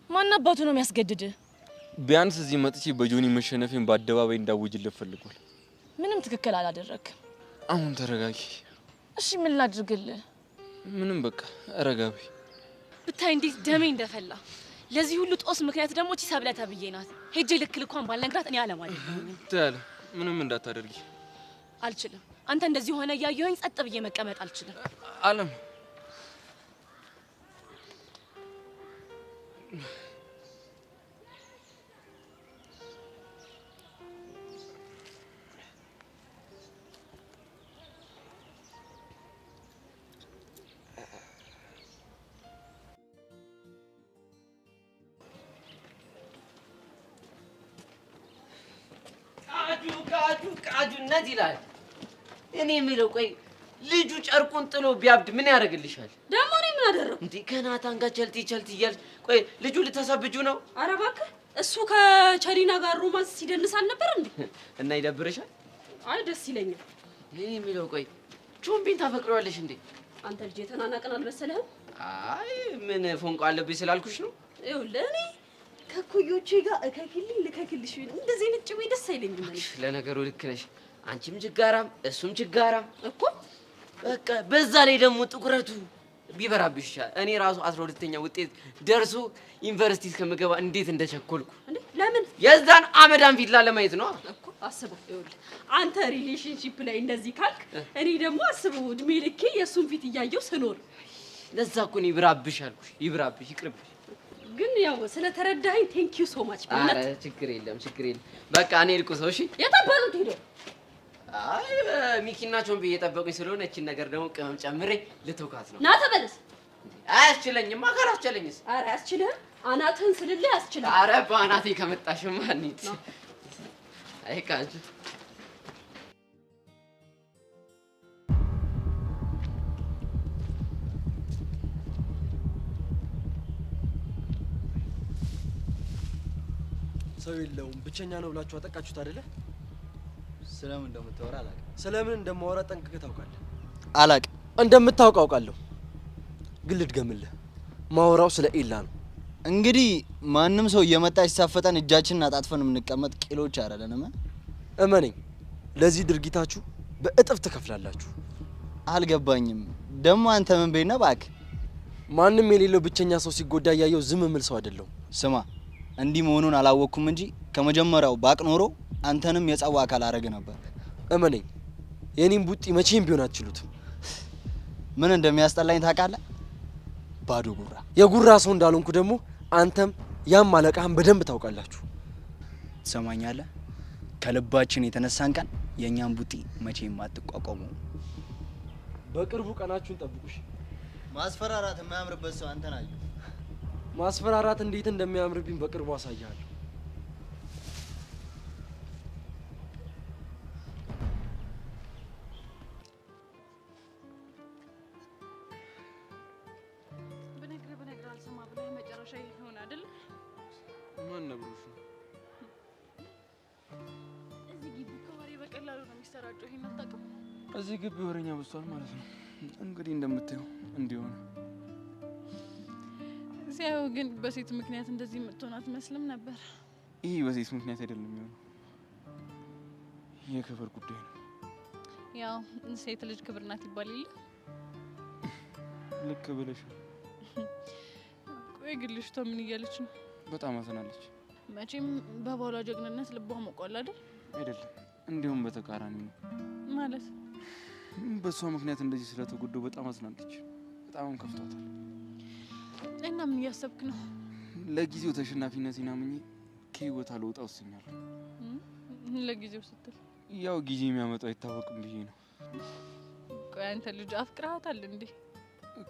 ማን አባቱ ነው የሚያስገድድህ? ቢያንስ እዚህ መጥቼ በጆኒ መሸነፌን በአደባባይ እንዳውጅልህ ፈልጓል። ምንም ትክክል አላደረግም። አሁን ተረጋጊ። እሺ ምን ላድርግልህ? ምንም በቃ ረጋቢ። ብታይ እንዴት ደሜ እንደፈላ። ለዚህ ሁሉ ጦስ ምክንያት ደግሞ እቺ ሰብለ ተብዬ ናት። ሄጄ ልክ ልኳን ባልነግራት እኔ አለማለሁ። ታለ ምንም እንዳታደርጊ። አልችልም። አንተ እንደዚህ ሆነ እያየኸኝ ጸጥ ብዬ መቀመጥ አልችልም። አለም ቃጁነት ይላል። እኔ የምለው ቆይ ልጁ ጨርቁን ጥሎ ቢያብድ ምን ያደርግልሻል? ደግሞ እኔ ምን አደረኩ? እንዴ ከናታን ጋር ቸልቲ እያልሽ ቆይ ልጁ ልተሰብጁ ነው? ኧረ እባክህ እሱ ከቸሪና ጋር ሮማንስ ሲደንስ አልነበር እንዴ? እና ይደብርሻል? አይ ደስ ይለኛል። እኔ የሚለው ቆይ ቾምቢን ታፈቅረዋለሽ እንዴ? አንተ ልጅ የተናናቀን አልመሰለህም? አይ ምን ፎንቆ አለብኝ ስላልኩሽ ነው። ይኸውልህ እኔ ከኩዮቼ ጋር እከክልኝ ልከክልሽ እንደዚህ አይነት ጭዌ ደስ አይለኝም። እኔ ለነገሩ ልክ ነሽ። አንቺም ችጋራም እሱም ችጋራም እኮ በቃ በዛ ላይ ደግሞ ጥቁረቱ ቢበራብሽ እኔ ራሱ 12ኛ ውጤት ደርሶ ዩኒቨርሲቲ እስከምገባ እንዴት እንደቸኮልኩ እንዴ! ለምን የዛን አመዳን ፊት ለማየት ነው እኮ አስበው። ይኸውልህ አንተ ሪሌሽንሺፕ ላይ እንደዚህ ካልክ እኔ ደግሞ አስበው እድሜ ልኬ የእሱን ፊት እያየሁ ስኖር። ለዛ እኮ ነው ይብራብሽ አልኩሽ። ይብራብሽ ይቅርብሽ። ግን ያው ስለተረዳኸኝ ቴንክ ዩ ሶ ማች። አረ ችግር የለም ችግር የለም። በቃ እኔ ልቁ ሰው እሺ። የታባሉት ሄዶ አይ ሚኪና ቾምቢ እየጠበቁኝ ስለሆነ እቺን ነገር ደግሞ ቅመም ጨምሬ ልትውካት ነው። ና ተመለስ። አያስችለኝማ። ካላስችለኝስ? አረ አያስችልህም። አናትህን ስልልህ ያስችልህ። አረ በአናቴ ከመጣሽማ እንሂድ። አይ ካንቺ ሰው የለውም ብቸኛ ነው ብላችሁ አጠቃችሁት አይደለ? ስለምን እንደምታወራ አላውቅም። ስለምን እንደማወራ ጠንቅቀህ ታውቃለህ? አላውቅም። እንደምታውቅ አውቃለሁ፣ ግን ልድገምልህ። ማወራው ስለ ኤላ ነው። እንግዲህ ማንም ሰው እየመጣ ሲሳፈጠን እጃችንን አጣጥፈን የምንቀመጥ ቂሎች አይደለንም። እመነኝ፣ ለዚህ ድርጊታችሁ በእጥፍ ትከፍላላችሁ። አልገባኝም። ደግሞ አንተ ምን ቤት ነህ እባክህ? ማንም የሌለው ብቸኛ ሰው ሲጎዳ እያየው ዝም ምል ሰው አይደለሁም። ስማ፣ እንዲህ መሆኑን አላወቅኩም እንጂ ከመጀመሪያው ባቅ ኖሮ አንተንም የጸዋ አካል አረግ ነበር። እመነኝ፣ የኔም ቡጢ መቼም ቢሆን አትችሉትም። ምን እንደሚያስጠላኝ ታውቃለህ? ባዶ ጉራ። የጉራ ሰው እንዳልሆንኩ ደግሞ አንተም ያም አለቃህም በደንብ ታውቃላችሁ። ትሰማኛለህ? ከልባችን የተነሳን ቀን የኛን ቡጢ መቼም አትቋቋሙ። በቅርቡ ቀናችሁን ጠብቁሽ። ማስፈራራት የማያምርበት ሰው አንተን አየሁ። ማስፈራራት እንዴት እንደሚያምርብኝ በቅርቡ አሳያለሁ። በነግር አልሰማ ብለህ መጨረሻ ይሆን አይደል? ማን ነብሩሽ? እዚህ ግቢ ከወሬ በቀላሉ ነው የሚሰራጨው። ይሄን አታውቅም? እዚህ ግቢ ወሬኛ በዝቷል ማለት ነው። እንግዲህ እንደምታየው እንዲሆነ ሲያው ግን በሴት ምክንያት እንደዚህ የምትሆን አትመስልም ነበር። ይህ በሴት ምክንያት አይደለም የሚሆነው፣ የክብር ጉዳይ ነው። ያው ሴት ልጅ ክብር ናት ይባል የለ? ልክ ብለሽ። ቆይ ግን ልጅቷ ምን እያለች ነው? በጣም አዝናለች። መቼም በባሏ ጀግንነት ልቧ ሞቋል አይደል? አይደለም፣ እንዲሁም በተቃራኒ ነው። ማለት በሷ ምክንያት እንደዚህ ስለተጎዳው በጣም አዝናለች። በጣም ከፍቷታል። እና ምን እያሰብክ ነው? ለጊዜው ተሸናፊነቴን አምኜ ከህይወት አልወጣ ወስኛለሁ። ለጊዜው ስትል? ያው ጊዜ የሚያመጣው አይታወቅም ብዬ ነው። ቆይ አንተ ልጅ አፍቅራታል እንዴ?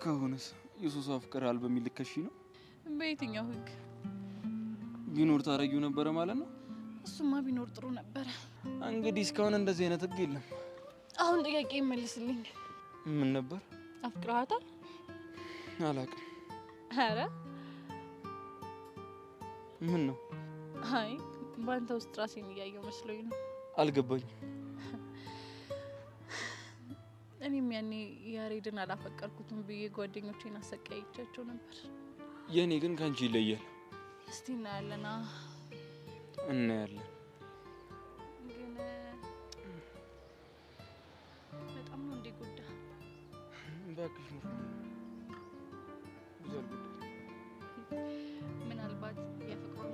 ከሆነስ የሱስ አፍቅራል በሚል ልከሺ ነው? በየትኛው ህግ? ቢኖር ታረጊው ነበረ ማለት ነው? እሱማ ቢኖር ጥሩ ነበረ። እንግዲህ እስካሁን እንደዚህ አይነት ህግ የለም። አሁን ጥያቄ ይመልስልኝ። ምን ነበር? አፍቅራታል? አላውቅም። አረ ምን ነው? አይ ባንተ ውስጥ ራሴን እያየው መስሎኝ ነው። አልገባኝም። እኔም ያኔ ያሬድን አላፈቀርኩትም ብዬ ጓደኞቼን አሰቃይቻቸው ነበር። የኔ ግን ካንቺ ይለያል። እስቲ እናያለና እናያለን። ግን በጣም ነው እንደ ጎዳ። እባክሽ ነው